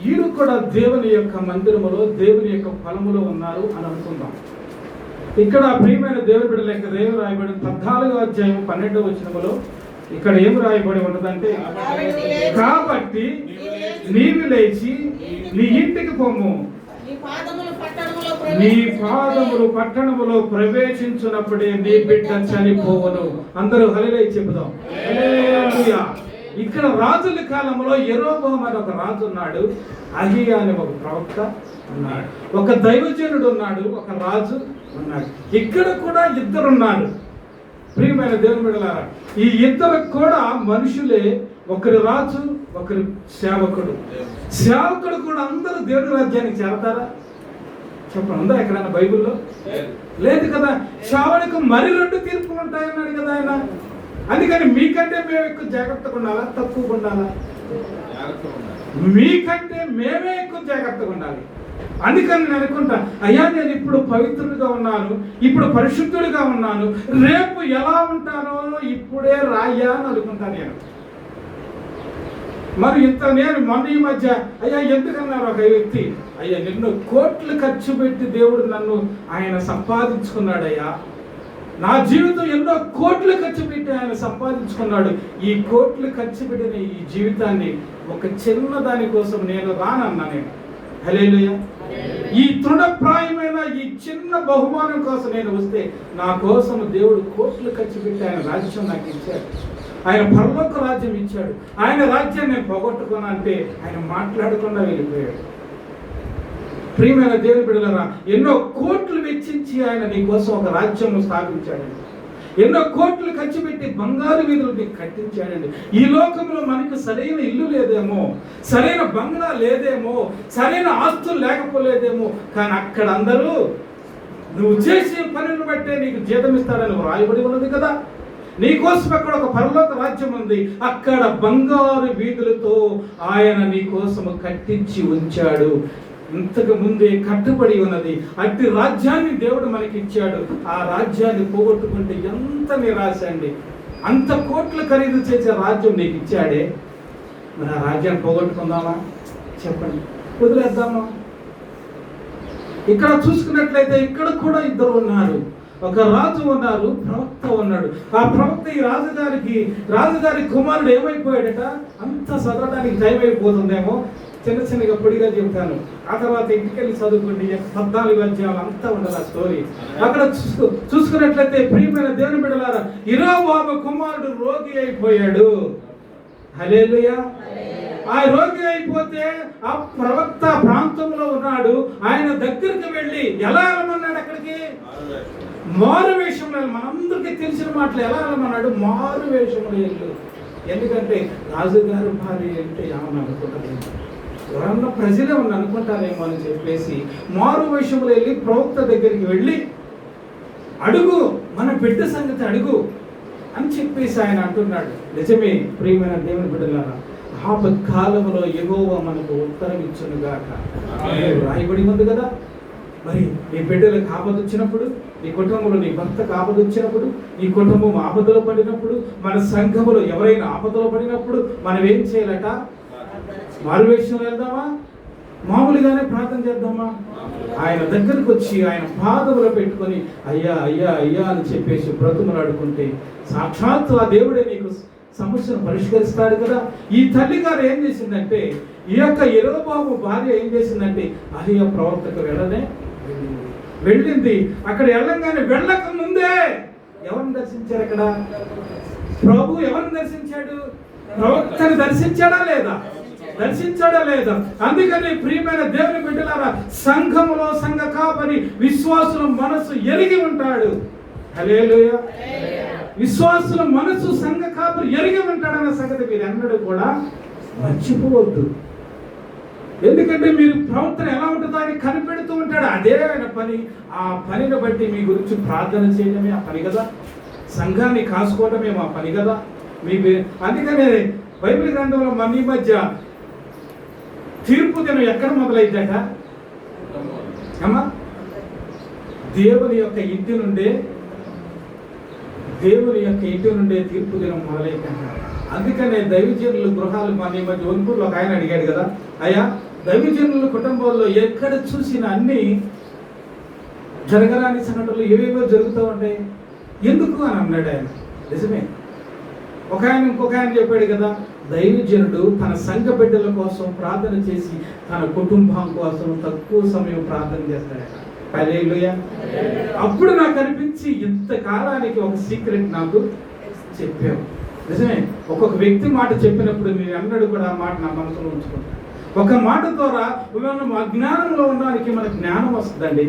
వీరు కూడా దేవుని యొక్క మందిరములో, దేవుని యొక్క పొలములో ఉన్నారు అని అనుకుందాం. ఇక్కడ ప్రియమైన దేవుని బిడ్డల యొక్క దేవుని రాయబడిన 14వ అధ్యాయం 12వ వచనములో ఇక్కడ ఏం రాయబడి ఉన్నదంటే, కాబట్టి నీవు లేచి నీ ఇంటికి పొమ్ము, నీ పాదములు పట్టణములో ప్రవేశించినప్పుడే నీ బిడ్డ చనిపోవును. అందరూ హల్లెలూయా చెప్పుదాం. హల్లెలూయా. ఇక్కడ రాజుల కాలంలో యెరోబోము అనే ఒక రాజు ఉన్నాడు, అహియా అనే ఒక ప్రవక్త ఉన్నాడు, ఒక దైవజనుడు ఉన్నాడు, ఒక రాజు ఉన్నాడు. ఇక్కడ కూడా ఇద్దరున్నారు. ప్రియమైన దేవుని బిడ్డలారా, ఈ ఇద్దరు కూడా మనుషులే. ఒకరి రాజు, ఒకరి సేవకుడు. సేవకుడు కూడా అందరూ దేవుని రాజ్యానికి చేరతారా? చెప్పండి, ఉందా ఎక్కడైనా బైబిల్లో? లేదు కదా. సేవకుడికి మరి 2 తీర్పులు ఉంటాయన్నాడు కదా ఆయన. అందుకని మీకంటే మేము ఎక్కువ జాగ్రత్తగా ఉండాలా, తక్కువగా ఉండాలా? మీకంటే మేమే ఎక్కువ జాగ్రత్తగా ఉండాలి. అందుకని నేను అనుకుంటా, అయ్యా నేను ఇప్పుడు పవిత్రుడిగా ఉన్నాను, ఇప్పుడు పరిశుద్ధుడిగా ఉన్నాను, రేపు ఎలా ఉంటానో ఇప్పుడే రాయ్యా అని అనుకుంటాను నేను. మరి నేను మొన్న ఈ మధ్య అయ్యా ఎందుకన్నారు ఒక వ్యక్తి, అయ్యా ఎన్నో కోట్లు ఖర్చు పెట్టి దేవుడు నన్ను ఆయన సంపాదించుకున్నాడయ్యా, నా జీవితం ఎన్నో కోట్లు ఖర్చు పెట్టి ఆయన సంపాదించుకున్నాడు, ఈ కోట్లు ఖర్చు పెట్టిన ఈ జీవితాన్ని ఒక చిన్న దాని కోసం నేను రానన్నా నేను. హల్లెలూయా. ఈ తృణప్రాయమైన ఈ చిన్న బహుమానం కోసం నేను వస్తే నా కోసం దేవుడు కోట్లు ఖర్చు పెట్టి ఆయన రాజ్యం నాకు ఇచ్చాడు, ఆయన పరలోక రాజ్యం ఇచ్చాడు. ఆయన రాజ్యాన్ని నేను పోగొట్టుకున్నా అంటే ఆయన మాట్లాడకుండా వెళ్ళిపోయాడు. ప్రియమైన దేవుని బిడ్డలారా, ఎన్నో కోట్లు వెచ్చించి ఆయన నీ కోసం ఒక రాజ్యం స్థాపించాడండి. ఎన్నో కోట్లు ఖర్చు పెట్టి బంగారు వీధులు నీకు కట్టించాడండి. ఈ లోకంలో మనకు సరైన ఇల్లు లేదేమో, సరైన బంగ్లా లేదేమో, సరైన ఆస్తులు లేకపోలేదేమో, కానీ అక్కడ అందరూ నువ్వు చేసే పనులను బట్టే నీకు జీతం ఇస్తాడని రాయబడి ఉన్నది కదా. నీకోసం అక్కడ ఒక పరలోక రాజ్యం ఉంది, అక్కడ బంగారు వీధులతో ఆయన నీకోసము కట్టించి ఉంచాడు. ఇంతకు ముందే కట్టుబడి ఉన్నది. అట్టి రాజ్యాన్ని దేవుడు మనకి ఇచ్చాడు. ఆ రాజ్యాన్ని పోగొట్టుకుంటే ఎంత నిరాశ అండి. అంత కోట్లు ఖరీదు చేసే రాజ్యం నీకు ఇచ్చాడే, మరి ఆ రాజ్యాన్ని పోగొట్టుకుందామా? చెప్పండి, వదిలేద్దామా? ఇక్కడ చూసుకున్నట్లయితే ఇక్కడ కూడా ఇద్దరు ఉన్నారు. ఒక రాజు ఉన్నారు, ప్రవక్త ఉన్నాడు. ఆ ప్రవక్త ఈ రాజుగారి కుమారుడు ఏమైపోయాడట, అంత చదవడానికి టైం అయిపోతుందేమో, చిన్నగా పొడిగా చెప్తాను. ఆ తర్వాత ఇంటికి వెళ్ళి చదువుకోండి. 14 అధ్యాయాలు అంతా ఉండదు ఆ స్టోరీ. అక్కడ చూసుకున్నట్లయితే ప్రియమైన దేవుని బిడ్డలారా, యెరోబోము కుమారుడు రోగి అయిపోయాడు. హల్లెలూయా. ఆ రోగి అయిపోతే ఆ ప్రవక్త ప్రాంతంలో ఉన్నాడు. ఆయన దగ్గరికి వెళ్ళి ఎలా వెళ్ళమన్నాడు? అక్కడికి మారు వేషంలో, మనందరికీ తెలిసిన మాటలు ఎలా వెళ్ళమన్నాడు? మారు వేషంలో వెళ్ళు. ఎందుకంటే రాజుగారు భార్య అంటే ఏమని అనుకుంటారు, ఎవరన్నా ప్రజలే ఉన్న అనుకుంటారేమో అని చెప్పేసి మారు వేషంలో వెళ్ళి ప్రవక్త దగ్గరికి వెళ్ళి అడుగు, మన బిడ్డ సంగతి అడుగు అని చెప్పేసి ఆయన అంటున్నాడు. నిజమే ప్రియమైన దేవుని బిడ్డలారా, ఆపత్కాలంలో యెహోవా మనకు ఉత్తరం ఇచ్చునుగాక రాయబడి ఉంది కదా. మరి నీ బిడ్డలకు ఆపద వచ్చినప్పుడు, నీ కుటుంబంలో నీ భర్తకు ఆపద వచ్చినప్పుడు, నీ కుటుంబం ఆపదలో పడినప్పుడు, మన సంఘములో ఎవరైనా ఆపదలో పడినప్పుడు మనం ఏం చేయాలట? మారువేషం వెళ్దామా? మామూలుగానే ప్రార్థన చేద్దామా? ఆయన దగ్గరకు వచ్చి ఆయన పాదములు పెట్టుకొని అయ్యా అయ్యా అయ్యా అని చెప్పేసి బ్రతుములాడుకుంటే సాక్షాత్తు ఆ దేవుడే నీకు సమస్యను పరిష్కరిస్తాడు కదా. ఈ తల్లి గారు ఏం చేసిందంటే, ఈ యొక్క యెరోబోము భార్య ఏం చేసిందంటే, అహియా ప్రవక్తకు వెళ్ళింది. అక్కడ వెళ్ళంగానే వెళ్ళక ముందే ఎవరిని దర్శించారు? అక్కడ ప్రభు ఎవరిని దర్శించాడు? ప్రవక్తని దర్శించాడా లేదా? దర్శించాడా లేదా? అందుకని ప్రియమైన దేవుని బిడ్డలారా, సంఘములో సంఘ కాపరి విశ్వాసుల మనసు ఎరిగి ఉంటాడు. హల్లెలూయా. విశ్వాసుల మనసు సంఘ కాపురు ఎరిగి ఉంటాడన్న సంగతి మీరు ఎన్నడూ కూడా మర్చిపోవద్దు. ఎందుకంటే మీరు ప్రవర్తన ఎలా ఉంటుందో ఆయన కనిపెడుతూ ఉంటాడు. అదే ఆయన పని. ఆ పనిని బట్టి మీ గురించి ప్రార్థన చేయడమే ఆ పని కదా, సంఘాన్ని కాసుకోవడమే మా పని కదా. అందుకనే బైబిల్ గ్రంథంలో మన ఈ మధ్య తీర్పు దినం ఎక్కడ మొదలైందట అమ్మా? దేవుని యొక్క ఇంటి నుండే తీర్పు దినం మొదలైందట. అందుకనే దైవజనుల గృహాలు మన ఈ మధ్య ఒంపూరులో ఒక ఆయన అడిగాడు కదా, అయ్యా దైవజనుల కుటుంబాల్లో ఎక్కడ చూసిన అన్ని జరగరాని సంఘటనలు ఏవేవో జరుగుతూ ఉంటాయి, ఎందుకు అని అన్నాడు ఆయన. నిజమే. ఇంకొక ఆయన చెప్పాడు కదా, దైవజనుడు తన సంఘ బిడ్డల కోసం ప్రార్థన చేసి తన కుటుంబం కోసం తక్కువ సమయం ప్రార్థన చేస్తాడు. హల్లెలూయా. అప్పుడు నాకు అనిపించి ఇంతకాలానికి ఒక సీక్రెట్ నాకు చెప్పావు. నిజమే. ఒక్కొక్క వ్యక్తి మాట చెప్పినప్పుడు నేను అన్నడు కూడా ఆ మాట నా మనసులో ఉంచుకుంటాను. ఒక మాట ద్వారా మనం అజ్ఞానంలో ఉండడానికి మనకు జ్ఞానం వస్తుందండి.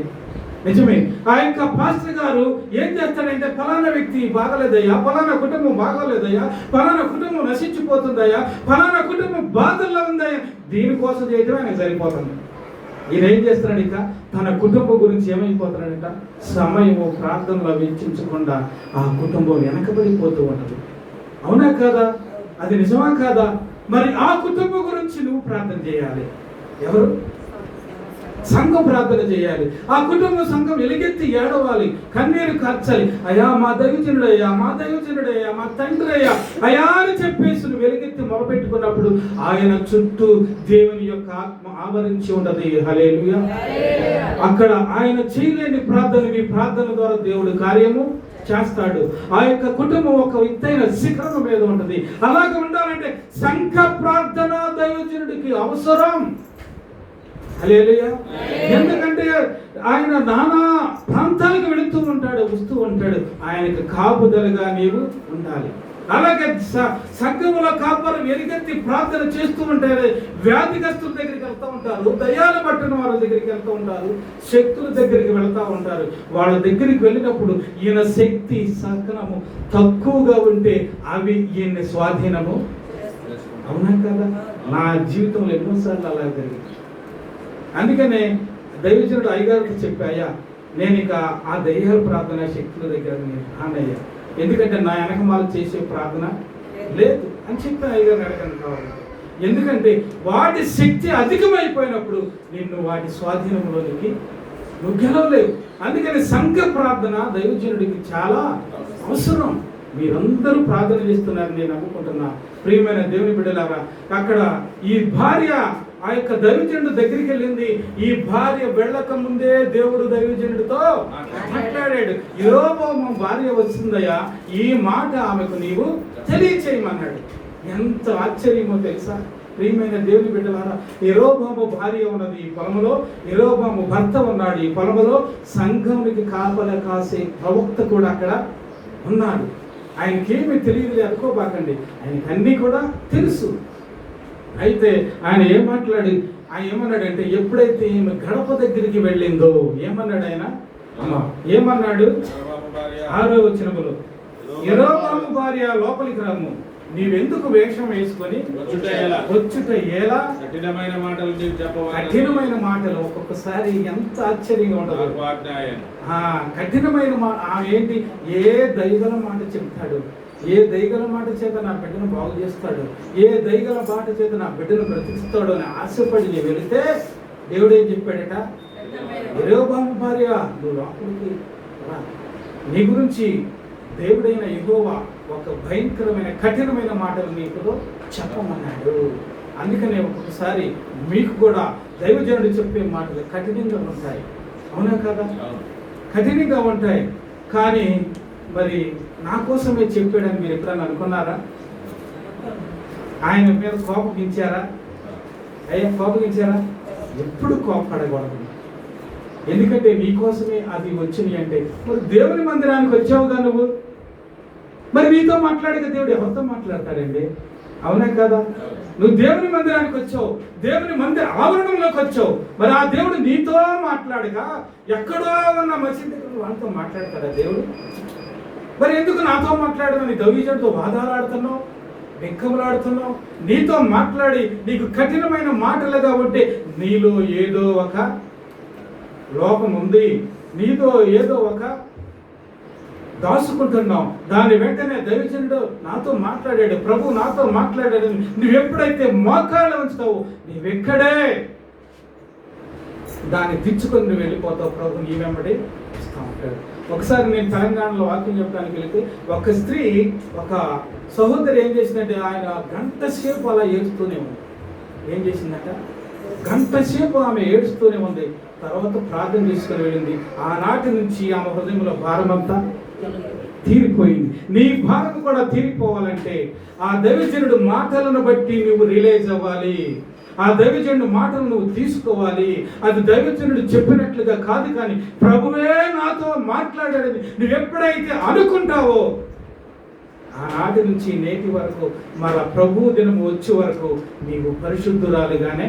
నిజమే. ఆ యొక్క పాస్టర్ గారు ఏం చేస్తాడంటే, ఫలానా వ్యక్తి బాగలేదయ్యా, ఫలానా కుటుంబం బాగోలేదయ్యా, ఫలానా కుటుంబం నశించిపోతుందయ్యా, ఫలానా కుటుంబం బాధల్లో ఉందయ్యా, దీనికోసం చేయడం ఆయనకు సరిపోతుంది. ఈయన ఏం చేస్తున్నాడు, ఇక తన కుటుంబం గురించి ఏమైపోతున్నాడంట, సమయము ప్రార్థనలో వెచ్చించకుండా ఆ కుటుంబం వెనకబడిపోతూ ఉంటుంది. అవునా కాదా? అది నిజమా కాదా? మరి ఆ కుటుంబం గురించి నువ్వు ప్రార్థన చేయాలి. ఎవరు? సంఘం ప్రార్థన చేయాలి. ఆ కుటుంబ సంఘం ఎలుగెత్తి ఏడవాలి, కన్నీరు కార్చాలి. అయ్యా మా దైవజనుడయ్యా, మా దైవజనుడయ్యా, మా తండ్రి అయ్యా, అయ్యా అని చెప్పేసి నువ్వు వెలుగెత్తి మొరపెట్టుకున్నప్పుడు ఆయన చుట్టూ దేవుని యొక్క ఆత్మ ఆవరించి ఉండదు. హల్లెలూయా. అక్కడ ఆయన చేయలేని ప్రార్థన, ప్రార్థన ద్వారా దేవుడు కార్యము చేస్తాడు. ఆ యొక్క కుటుంబం ఒక ఎత్తైన శిఖరం మీద ఉంటుంది. అలాగే ఉండాలంటే సంఘ ప్రార్థన దైవజనుడికి అవసరం. హల్లెలూయా. ఎందుకంటే ఆయన నానా ప్రాంతాలకు వెళుతూ ఉంటాడు, వస్తూ ఉంటాడు. ఆయనకు కాపుదలుగా నీవు ఉండాలి. అలాగే సంఘముల కాపరు ఎలుగెత్తి ప్రార్థన చేస్తూ ఉంటారు. వ్యాధిగ్రస్తుల దగ్గరికి వెళ్తూ ఉంటారు, దయ్యాలు పట్టిన వాళ్ళ దగ్గరికి వెళ్తూ ఉంటారు, శక్తుల దగ్గరికి వెళ్తూ ఉంటారు. వాళ్ళ దగ్గరికి వెళ్ళినప్పుడు ఈయన శక్తి సహనము తక్కువగా ఉంటే అవి ఈయన స్వాధీనము. అవునా కదా? నా జీవితంలో ఎన్నోసార్లు అలా జరిగింది. అందుకనే దైవజనుడు అయ్యగారికి చెప్పాయా, నేను ఇక ఆ దయ్యాల ప్రార్థన శక్తుల దగ్గర రానయ్యా, ఎందుకంటే నా వెనకమాల చేసే ప్రార్థన లేదు అని చెప్పి అయ్యగారిని అడగను కావాలి. ఎందుకంటే వాటి శక్తి అధికమైపోయినప్పుడు నిన్ను వాటి స్వాధీనంలోనికి నువ్వు గెలవలేవు. అందుకని సంఘ ప్రార్థన దైవజనుడికి చాలా అవసరం. మీరందరూ ప్రార్థన చేస్తున్నారని నేను అనుకుంటున్నా. ప్రియమైన దేవుని బిడ్డలారా, అక్కడ ఈ భార్య ఆ యొక్క దైవజనుడు దగ్గరికి వెళ్ళింది. ఈ భార్య వెళ్ళక ముందే దేవుడు దైవజనుడితో మాట్లాడాడు. యెరోబోము భార్య వచ్చిందయ్యా, ఈ మాట ఆమెకు నీవు తెలియచేయమన్నాడు. ఎంత ఆశ్చర్యమో తెలుసా ప్రియమైన దేవుని బిడ్డలారా. యెరోబోము భార్య ఉన్నది ఈ పొలంలో, యెరోబోము భర్త ఉన్నాడు ఈ పొలంలో. సంఘానికి కాపలా కాసే ప్రవక్త కూడా అక్కడ ఉన్నాడు. ఆయనకేమీ తెలియదు అనుకోబాకండి, ఆయనకి అన్నీ కూడా తెలుసు. అయితే ఆయన ఏమన్నాడంటే, ఎప్పుడైతే ఈమె గడప దగ్గరికి వెళ్ళిందో ఏమన్నాడు ఆయన? ఏమన్నాడు? 6వ వచనములో, యెరోబోము భార్య లోపలికి రాము, నీవెందుకు వేషం వేసుకొని వచ్చుట ఎలా? కఠినమైన మాటలు. ఒక్కొక్కసారి ఎంత ఆశ్చర్యంగా ఉంటుంది. కఠినమైన ఏంటి? ఏ దైవల మాట చెప్తాడు, ఏ దైగల మాట చేత నా బిడ్డను బాగు చేస్తాడు, ఏ దైగల మాట చేత నా బిడ్డను బ్రతికిస్తాడు అని ఆశపడి వెళితే దేవుడు ఏం చెప్పాడట? యెరోబోము భార్య, నువ్వు లోపలికి రా, నీ గురించి దేవుడైన యెహోవా ఒక భయంకరమైన కఠినమైన మాటలు నీకు చెప్పమన్నాడు. అందుకనే ఒక్కొక్కసారి మీకు కూడా దైవజనుడు చెప్పే మాటలు కఠినంగా ఉంటాయి. అవునా కదా? కఠినంగా ఉంటాయి. కానీ మరి నా కోసమే చెప్పాడని మీరు ఎప్పుడన్నా అనుకున్నారా? ఆయన మీద కోపగించారా? కోపగించారా? ఎప్పుడు కోపపడకూడదు. ఎందుకంటే నీకోసమే అది వచ్చినాయి అంటే, మరి దేవుని మందిరానికి వచ్చావుగా నువ్వు, మరి నీతో మాట్లాడక దేవుడు ఎవరితో మాట్లాడతాడండి? అవునా కదా? నువ్వు దేవుని మందిరానికి వచ్చావు, దేవుని మందిర ఆవరణంలోకి వచ్చావు. మరి ఆ దేవుడు నీతో మాట్లాడగా ఎక్కడో ఉన్న మసీదు దగ్గర వాళ్ళతో మాట్లాడతాడా దేవుడు? మరి ఎందుకు నాతో మాట్లాడమని దైవజనుడితో వాదాలు ఆడుతున్నావు, వెక్కములాడుతున్నావు? నీతో మాట్లాడి నీకు కఠినమైన మాటలుగా ఉంటే నీలో ఏదో ఒక లోపం ఉంది, నీతో ఏదో ఒక దాచుకుంటున్నావు. దాని వెంటనే దైవజనుడు నాతో మాట్లాడాడు, ప్రభు నాతో మాట్లాడాడు, నువ్వు ఎప్పుడైతే మోకాళ్ళు ఉంచుతావు నీవెక్కడే దాన్ని తెచ్చుకొని నువ్వు వెళ్ళిపోతావు. ప్రభు నీ వెంబడి ఇస్తూ ఉంటాడు. ఒకసారి నేను తెలంగాణలో వాక్యం చెప్పడానికి వెళితే ఒక స్త్రీ, ఒక సహోదరి ఏం చేసిందంటే ఆయన గంట సేపు అలా ఏడుస్తూనే ఉంది. ఏం చేసిందట? గంట సేపు ఆమె ఏడుస్తూనే ఉంది. తర్వాత ప్రార్థన చేసుకుని వెళ్ళింది. ఆనాటి నుంచి ఆమె హృదయంలో భారమంతా తీరిపోయింది. నీ భారం కూడా తీరిపోవాలంటే ఆ దైవజనుడు మాటలను బట్టి నువ్వు రిలైజ్ అవ్వాలి. ఆ దైవజనుడు మాటలు నువ్వు తీసుకోవాలి. అది దైవజనుడు చెప్పినట్లుగా కాదు, కానీ ప్రభువే నాతో మాట్లాడాడని నువ్వు ఎప్పుడైతే అనుకుంటావో ఆనాటి నుంచి నేటి వరకు మళ్ళా ప్రభు దినం వచ్చే వరకు నీవు పరిశుద్ధురాలుగానే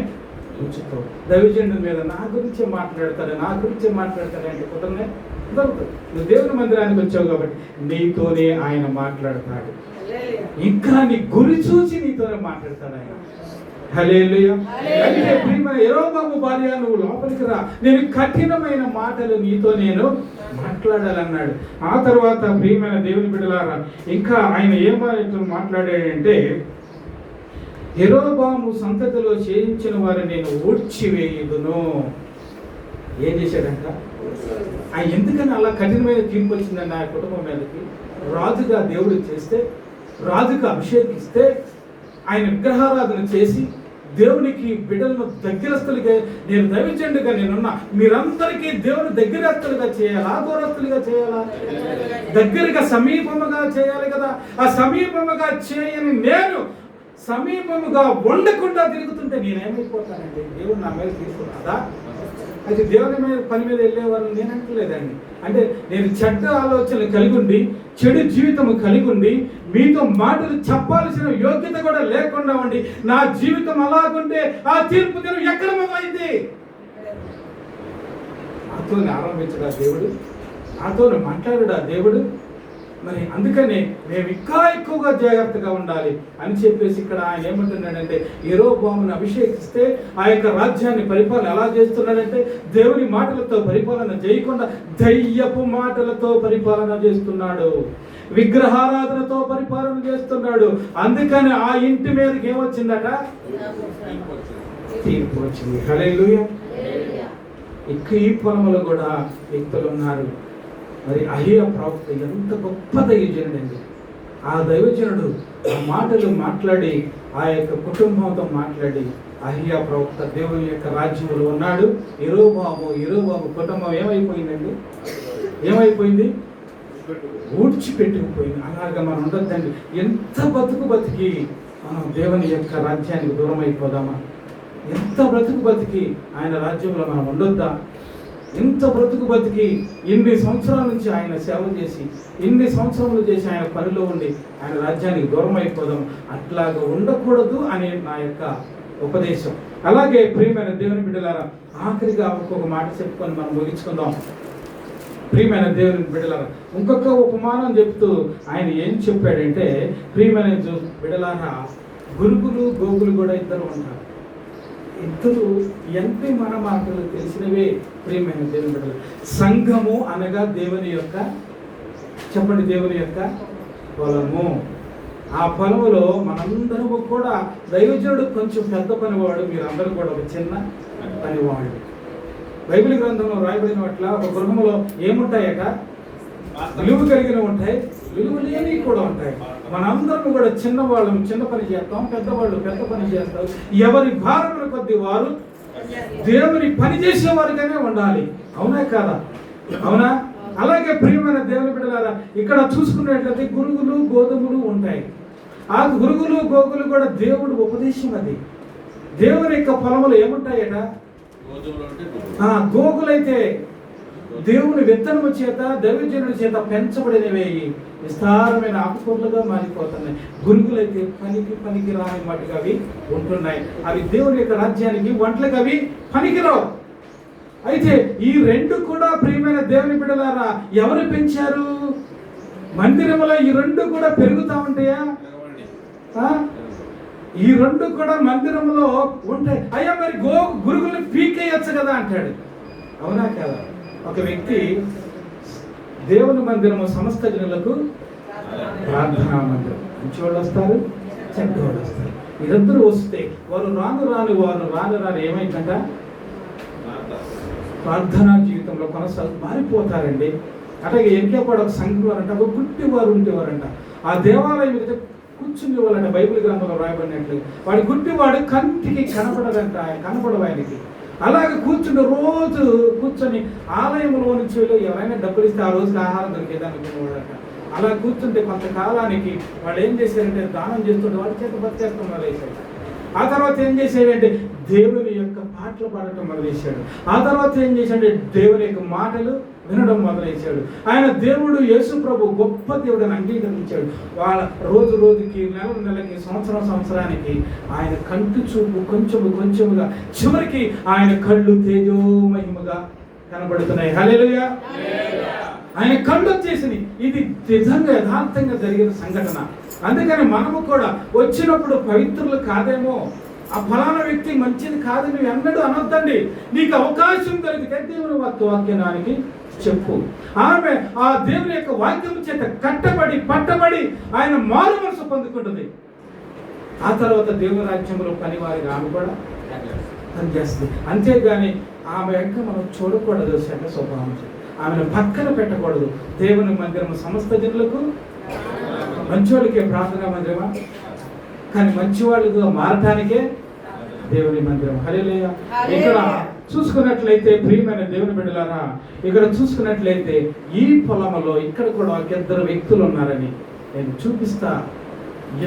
ఉంచుతావు. దైవజనుడి మీద నా గురించే మాట్లాడతాడంటే కుదరనే దొరుకుతుంది. నువ్వు దేవుని మందిరానికి వచ్చావు కాబట్టి నీతోనే ఆయన మాట్లాడతాడు. ఇంకా నీ గురి చూసి నీతోనే మాట్లాడతాడు ఆయన. హల్లెలూయా. అంటే ప్రియమైన యెరోబాము భార్య, నువ్వు లోపలికి రా, నేను కఠినమైన మాటలు నీతో నేను మాట్లాడాలన్నాడు. ఆ తర్వాత ప్రియమైన దేవుని బిడ్డలారా, ఇంకా ఆయన ఏం మాట్లాడాడంటే, యెరోబాము సంతతిలో చేయించిన వారిని నేను ఊడ్చివేయుదును. ఏం చేశాడంట? ఆయన ఎందుకని అలా కఠినమైన తీర్పు వచ్చిందండి ఆ కుటుంబం మీదకి? రాజుగా దేవుడు చేస్తే, రాజుగా అభిషేకిస్తే, ఆయన విగ్రహారాధన చేసి దేవునికి బిడ్డలను దగ్గరస్తులుగా, నేను దైవజనుడిగా నేనున్నా, మీరందరికీ దేవుని దగ్గరస్తులుగా చేయాలా, దూరస్తులుగా చేయాలా? దగ్గరగా సమీపముగా చేయాలి కదా. ఆ సమీపముగా చేయని నేను సమీపముగా ఉండకుండా తిరుగుతుంటే నేనేమైపోతానండి? దేవుడు నా మీద తీసుకున్నాడా? అయితే దేవుని మీద పని మీద వెళ్ళేవాళ్ళు నేను అంటలేదండి. అంటే నేను చెడ్డ ఆలోచనలు కలిగి ఉండి, చెడు జీవితము కలిగి ఉండి, మీతో మాటలు చెప్పాల్సిన యోగ్యత కూడా లేకుండా ఉండి నా జీవితం అలాగుంటే ఆ తీర్పు దినం ఎక్కడ మొదలైంది? నాతోనే ఆరంభించడా దేవుడు? నాతోనే మాట్లాడడా దేవుడు? మరి అందుకనే మేము ఇంకా ఎక్కువగా జాగ్రత్తగా ఉండాలి అని చెప్పేసి ఇక్కడ ఆయన ఏమంటున్నాడంటే, యెరోబామును అభిషేకిస్తే ఆ యొక్క రాజ్యాన్ని పరిపాలన ఎలా చేస్తున్నాడంటే దేవుని మాటలతో పరిపాలన చేయకుండా దయ్యపు మాటలతో పరిపాలన చేస్తున్నాడు, విగ్రహారాధనతో పరిపాలన చేస్తున్నాడు. అందుకని ఆ ఇంటి మీదకి ఏమొచ్చిందట? తీర్పు వచ్చింది. హల్లెలూయా. ఈ పొలంలో కూడా వ్యక్తులు ఉన్నారు. మరి అహియా ప్రవక్త ఎంత గొప్ప దైవజనుడండి. ఆ దైవజనుడు ఆ మాటలు మాట్లాడి ఆ యొక్క కుటుంబంతో మాట్లాడి అహియా ప్రవక్త దేవుని యొక్క రాజ్యంలో ఉన్నాడు. యెరోబాము కుటుంబం ఏమైపోయిందండి? ఏమైపోయింది? ఊడ్చిపెట్టుకుపోయింది. అలాగా మనం ఉండొద్దండి. ఎంత బతికి మనం దేవుని యొక్క రాజ్యానికి దూరం అయిపోదామా? ఎంత బతికి ఆయన రాజ్యంలో మనం ఉండొద్దా? ఇంత బతికి ఇన్ని సంవత్సరాల నుంచి ఆయన సేవ చేసి, ఇన్ని సంవత్సరములు చేసి ఆయన పనిలో ఉండి ఆయన రాజ్యానికి దూరం అయిపోదాం. అట్లాగా ఉండకూడదు అనే నా యొక్క ఉపదేశం. అలాగే ప్రియమైన దేవుని బిడ్డలారా, ఆఖరిగా ఒక్కొక్క మాట చెప్పుకొని మనం ముగించుకుందాం. ప్రియమైన దేవుని బిడ్డలారా, ఇంకొక ఉపమానం చెప్తూ ఆయన ఏం చెప్పాడంటే, ప్రియమైన బిడ్డలారా, గురుగులు గోగులు కూడా ఇద్దరు ఉంటారు. ఇద్దరు ఎంత మన మాటలు తెలిసినవే. ప్రియమైన దేవుని బిడ్డలు, సంఘము అనగా దేవుని యొక్క, చెప్పండి, దేవుని యొక్క పొలము. ఆ పొలములో మనందరము కూడా, దైవజనుడు కొంచెం పెద్ద పనివాడు, మీరందరూ కూడా ఒక చిన్న పనివాడు. బైబిల్ గ్రంథంలో రాయబడిన వాటిలో ఒక గృహంలో ఏముంటాయట? విలువ కలిగిన ఉంటాయి, విలువ లేని కూడా ఉంటాయి. మనందరం కూడా చిన్నవాళ్ళం చిన్న పని చేస్తాం, పెద్దవాళ్ళు పెద్ద పని చేస్తారు. ఎవరి భారముల కొద్ది వారు దేవుని పని చేసేవారిగానే ఉండాలి. అవునా కాదా? అవునా? అలాగే ప్రియమైన దేవుని బిడ్డలారా, ఇక్కడ చూసుకున్నట్లయితే గురుగులు గోధుమలు ఉంటాయి. ఆ గురుగులు గోగులు కూడా దేవుడు ఉపదేశం. అది దేవుని యొక్క పొలములు ఏముంటాయట? గోగులైతే దేవుని విత్తనము చేత దైవజనుడి చేత పెంచబడినవి విస్తారమైన ఆకుకూరలుగా మారిపోతున్నాయి. గురుగులైతే పనికి రాని వాటికి అవి ఉంటున్నాయి. అవి దేవుని యొక్క రాజ్యానికి వంటలకు అవి పనికిరావు. అయితే ఈ రెండు కూడా ప్రియమైన దేవుని బిడ్డలారా ఎవరు పెంచారు? మందిరంలో ఈ రెండు కూడా పెరుగుతా ఉంటాయా? ఈ రెండు కూడా మందిరంలో ఉంటాయి. అయ్యా మరి గురుగులు పీకేయచ్చు కదా అంటాడు. అవునా కదా? ఒక వ్యక్తి దేవుని మందిరము సమస్త జనులకు ప్రార్థనా మందిరం, మంచివాళ్ళు వస్తారు, చెడ్డవాళ్ళు వస్తారు. వీరందరూ వస్తే వారు రాను ఏమైందంట? ప్రార్థనా జీవితంలో మారిపోతారండి. అట్లాగే ఎంకేపాడు ఒక సంఘం వారంట, ఒక గుట్టి వారు ఉండేవారంట. ఆ దేవాలయం మీద కూర్చుని వాళ్ళంట. బైబిల్ గ్రంథంలో రాయబడినట్లు వాడి గుడ్డివాడు కంటికి కనపడదంట, కనపడవు ఆయనకి. అలాగే రోజు కూర్చొని ఆలయంలో నుంచి ఎవరైనా డబ్బులు ఇస్తే ఆ రోజుకి ఆహారం దొరికేది అనుకునేవాడట. అలా కూర్చుంటే కొంతకాలానికి వాళ్ళు ఏం చేశారంటే దానం చేస్తుంటే వాళ్ళ చేత బతికేస్తాం మొదలైశాడు. ఆ తర్వాత ఏం చేశాడంటే దేవుని యొక్క పాటలు పాడటం మొదలైశాడు. ఆ తర్వాత ఏం చేశాడంటే దేవుని యొక్క మాటలు వినడం మొదలైశాడు. ఆయన దేవుడు యేసు ప్రభు గొప్ప దేవుడిని అంగీకరించాడు. వాళ్ళ రోజుకి నెలకి సంవత్సరానికి ఆయన కంటి చూపు కొంచెముగా చివరికి ఆయన కళ్ళు తేజోమహిమగా కనబడుతున్నాయి. హల్లెలూయా. ఆయన కళ్ళు వచ్చేసింది. ఇది నిజంగా యథార్థంగా జరిగిన సంఘటన. అందుకని మనము కూడా వచ్చినప్పుడు పవిత్రులు కాదేమో, ఆ ఫలానా వ్యక్తి మంచిది కాదు నువ్వు ఎన్నడూ అనొద్దండి. నీకు అవకాశం దొరికితే దేవుని వాక్యానికి చెప్పు. ఆమె ఆ దేవుని యొక్క వాక్యం చేత పట్టబడి ఆయన మారు మనసు పొందుకుంటుంది. ఆ తర్వాత దేవుని రాజ్యంలో పనివారిగా ఆమె కూడా పనిచేస్తుంది. అంతేగాని ఆమె యొక్క మనం చూడకూడదు. శట స్వభావం ఆమెను పక్కన పెట్టకూడదు. దేవుని మందిరం సమస్త జనులకు, మంచివాళ్ళకే ప్రార్థనా మందిరమా, కానీ మంచివాళ్ళుగా మారటానికే దేవుని మందిరం. హల్లెలూయా. ఇక్కడ చూసుకున్నట్లయితే ప్రియమైన దేవుని బిడ్డలారా, ఇక్కడ చూసుకున్నట్లయితే ఈ పొలంలో ఇక్కడ కూడా ఒక ఇద్దరు వ్యక్తులు ఉన్నారని నేను చూపిస్తా.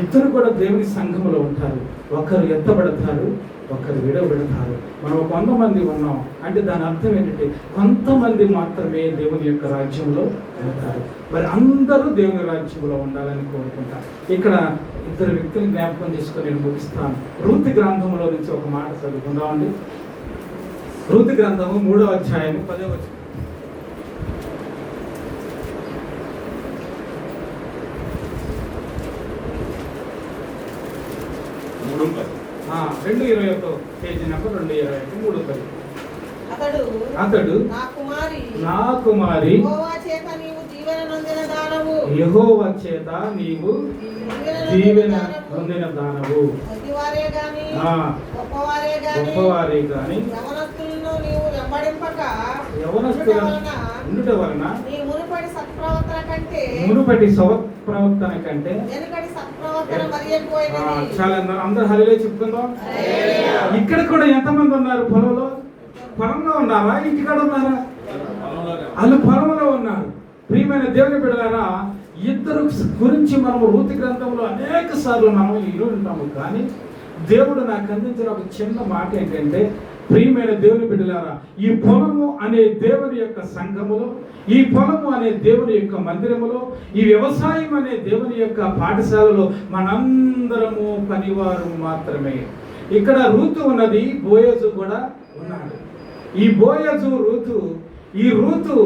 ఇద్దరు కూడా దేవుని సంఘములో ఉంటారు. ఒకరు ఎత్తబడతారు, ఒకరు విడవబడతారు. మనం 100 మంది ఉన్నాం అంటే దాని అర్థం ఏంటంటే కొంతమంది మాత్రమే దేవుని యొక్క రాజ్యంలో ఉంటారు. మరి అందరూ దేవుని రాజ్యంలో ఉండాలని కోరుకుంటా. ఇక్కడ ఇద్దరు వ్యక్తులు జ్ఞాపకం చేసుకొని నేను ముగిస్తాను. రూతు గ్రంథంలో నుంచి ఒక మాట చదువుకుందామండి. రూతు గ్రంథము 3వ అధ్యాయము 10వ వచనం. రెండు 21 పేజీ నెంబర్ 221 3:10. అతడు నా కుమారి యెహోవా చేత నీవు దీవెన పొందిన దానవు, గొప్పవారే గాని యవనస్తుల ఉండుట వలన మునుపటి సత్ప్రవర్తన కంటే చాలా. అందరూ హల్లెలూయా చెప్తున్నాం. ఇక్కడ కూడా ఎంతమంది ఉన్నారు? పొలంలో ఉన్నారా? ఇంటికాడ ఉన్నారా? వాళ్ళు పొలంలో ఉన్నారు. ప్రియమైన దేవుని బిడ్డలారా, ఇద్దరు గురించి మనము రూతు గ్రంథంలో అనేక సార్లు మనం ఈరోజు ఉంటాము. కానీ దేవుడు నాకు అందించిన ఒక చిన్న మాట ఏంటంటే, ప్రియమైన దేవుని బిడ్డలారా, ఈ పొలము అనే దేవుని యొక్క సంఘములో, ఈ పొలము అనే దేవుని యొక్క మందిరములో, ఈ వ్యవసాయం అనే దేవుని యొక్క పాఠశాలలో మనందరము పనివారు మాత్రమే. ఇక్కడ రూతు ఉన్నది, బోయజు కూడా ఉన్నాడు. ఈ బోయజు ఈ రూతు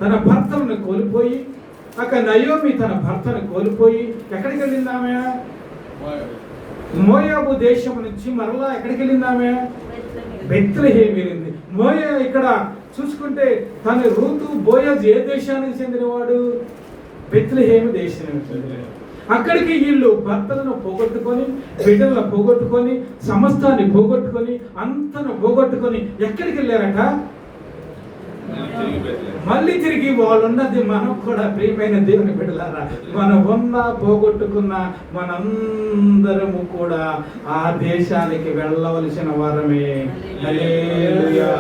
తన భర్తను కోల్పోయి, అక్కడ నయోమి తన భర్తను కోల్పోయి ఎక్కడికి వెళ్ళిందామె? మోయాబు దేశం నుంచి మరలా ఎక్కడికి వెళ్ళిందామె? బెత్లెహేము వెళ్ళింది. ఇక్కడ చూసుకుంటే తన రూతు బోయజ్ ఏ దేశానికి చెందినవాడు? బెత్లెహేము దేశానికి చెందినవాడు. అక్కడికి వీళ్ళు భర్తలను పోగొట్టుకొని, బిడ్డలను పోగొట్టుకొని, సమస్తాన్ని పోగొట్టుకొని, అంతను పోగొట్టుకొని ఎక్కడికి వెళ్ళారట? మళ్ళీ తిరిగి వాళ్ళున్నది మనం కూడా. ప్రియమైన దేవుని బిడ్డలారా, మనం పోగొట్టుకున్న మనందరము కూడా ఆ దేశానికి వెళ్ళవలసిన వారమే. హల్లెలూయా.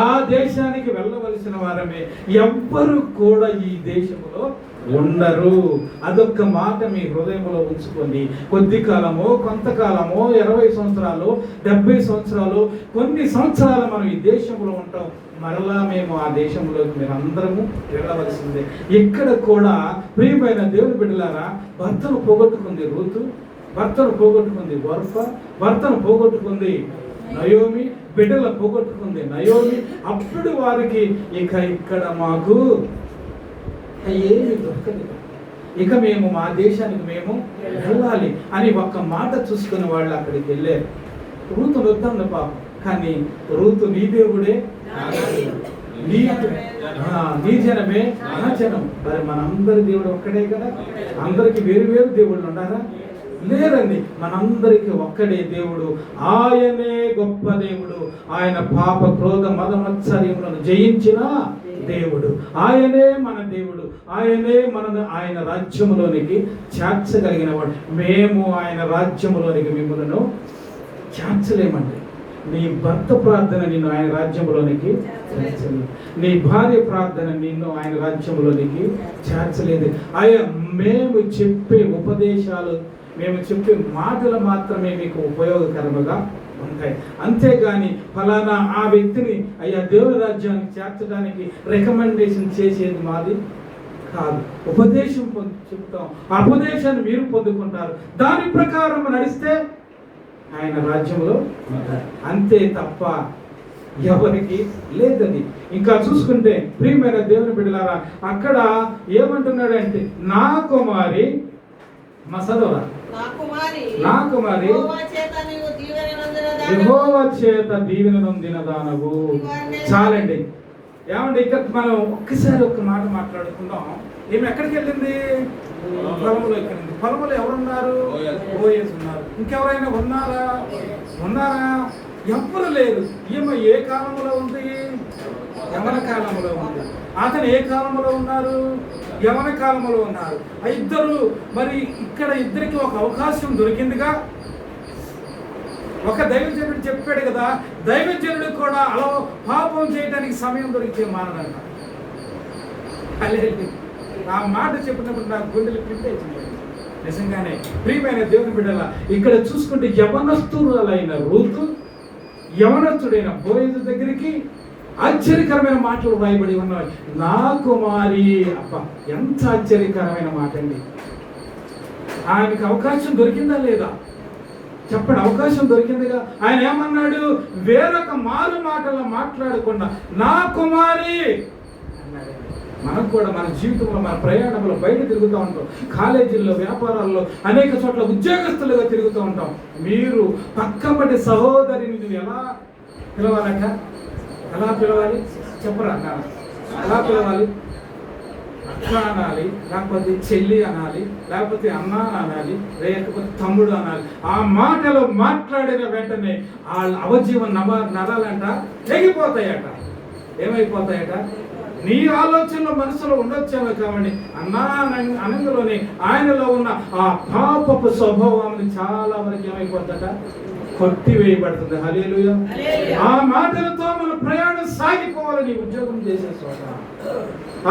ఆ దేశానికి వెళ్ళవలసిన వారమే. ఎవ్వరు కూడా ఈ దేశంలో ఉండరు. అదొక్క మాట మీ హృదయంలో ఉంచుకోండి. కొద్ది కాలమో, కొంతకాలమో, 20 సంవత్సరాలు, 70 సంవత్సరాలు, కొన్ని సంవత్సరాలు మనం ఈ దేశంలో ఉంటాం. మరలా మేము ఆ దేశంలోకి మీరు అందరము వెళ్ళవలసిందే. ఇక్కడ కూడా ప్రియమైన దేవుని బిడ్డలారా, భర్తను పోగొట్టుకుంది రూతు, భర్తను పోగొట్టుకుంది ఓర్ప, భర్తను పోగొట్టుకుంది నయోమి, బిడ్డల పోగొట్టుకుంది నయోమి. అప్పుడు వారికి ఇక్కడ మాకు ఏమి దొరకదు, ఇక మేము మా దేశానికి మేము వెళ్ళాలి అని ఒక్క మాట చూసుకుని వాళ్ళు అక్కడికి వెళ్ళారు. రూతు వద్దాంది పాపం, కానీ రూతు నీ దేవుడే, నీ జనమే నా జనం. మరి మనందరి దేవుడు ఒక్కడే కదా, అందరికి వేరు వేరు దేవుళ్ళు ఉన్నారా? లేదండి, మనందరికి ఒక్కడే దేవుడు. ఆయనే గొప్ప దేవుడు. ఆయన పాప క్రోధ మదమత్సర్యములను జయించిన దేవుడు. ఆయనే మన దేవుడు. ఆయనే మనను ఆయన రాజ్యములోనికి చేర్చగలిగిన వాడు. మేము ఆయన రాజ్యములోనికి మిమ్మల్ని చేర్చలేమండి. నీ భర్త ప్రార్థన నిన్ను ఆయన రాజ్యంలోనికి చేర్చలేదు. నీ భార్య ప్రార్థన నిన్ను ఆయన రాజ్యంలోనికి చేర్చలేదు. మేము చెప్పే ఉపదేశాలు, మేము చెప్పే మాటలు మాత్రమే మీకు ఉపయోగకరముగా ఉంటాయి. అంతేగాని ఫలానా ఆ వ్యక్తిని దేవుని రాజ్యానికి చేర్చడానికి రికమెండేషన్ చేసేది మాది కాదు. ఉపదేశం చెప్తాం, ఆ ఉపదేశాన్ని మీరు పొందుకుంటారు. దాని ప్రకారం నడిస్తే ఆయన రాజ్యంలో అంతే తప్ప ఎవరికి లేదని. ఇంకా చూసుకుంటే ప్రియమైన దేవుని బిడ్డలారా, అక్కడ ఏమంటున్నాడంటే, నా కుమారి మసదోరా, నా కుమారి యెహోవా చేత దీవెన నొందిన దానవు. చాలండి. ఏమండి, ఇక్కడ మనం ఒక్కసారి ఒక్క మాట మాట్లాడుకుందాం. ఏమి ఎక్కడికి వెళ్ళింది? పొలంలోకి వెళ్ళింది. పొలంలో ఎవరున్నారు? బోయస్ ఉన్నారు. ఇంకెవరైనా ఉన్నారా? ఎవ్వరు లేరు. ఈమె ఏ కాలంలో ఉంది? యవన కాలంలో ఉంది. అతను ఏ కాలంలో ఉన్నారు? యవన కాలంలో ఉన్నారు. ఆ ఇద్దరు, మరి ఇక్కడ ఇద్దరికి ఒక అవకాశం దొరికిందిగా. ఒక దైవజనుడు చెప్పాడు కదా, దైవజనుడు కూడా అలా పాపం చేయడానికి సమయం దొరికితే మానడంట. ఆ మాట చెప్పినప్పుడు నాకు గుండెలు పిండేసింది. నిజంగానే ప్రియమైన దేవుని బిడ్డల, ఇక్కడ చూసుకుంటే యవనస్తురాలైన రూతు యవనస్తుడైన బోయజు దగ్గరికి ఆశ్చర్యకరమైన మాటలు రాయబడి ఉన్నాయి. నా కుమారి. అబ్బా, ఎంత ఆశ్చర్యకరమైన మాట అండి. ఆయనకు అవకాశం దొరికిందా లేదా చెప్పండి? అవకాశం దొరికిందిగా. ఆయన ఏమన్నాడు? వేరొక మారు మాటల్లో మాట్లాడకుండా నా కుమారి అన్నాడు. మనకు కూడా మన జీవితంలో, మన ప్రయాణంలో బయట తిరుగుతూ ఉంటాం. కాలేజీల్లో, వ్యాపారాల్లో, అనేక చోట్ల ఉద్యోగస్తులుగా తిరుగుతూ ఉంటాం. మీరు పక్కపటి సహోదరిని నువ్వు ఎలా పిలవాలట? ఎలా పిలవాలి చెప్పరా? ఎలా పిలవాలి? అక్క అనాలి, లేకపోతే చెల్లి అనాలి, లేకపోతే అన్న అనాలి, లేకపోతే తమ్ముడు అనాలి. ఆ మాటలు మాట్లాడిన వెంటనే వాళ్ళ అవజీవన నరాలంట తెగిపోతాయట. ఏమైపోతాయట? నీ ఆలోచనలో మనసులో ఉండొచ్చేమో కాబట్టి అన్నా అనంగలోని ఆయనలో ఉన్న ఆ పాపపు స్వభావాన్ని చాలా వరకు ఏమైపోతుందట? కొట్టివేయబడుతుంది. హల్లెలూయా. ఆ మాటలతో మన ప్రయాణం సాగిపోవాలి. నీ ఉద్యోగం చేసే చోట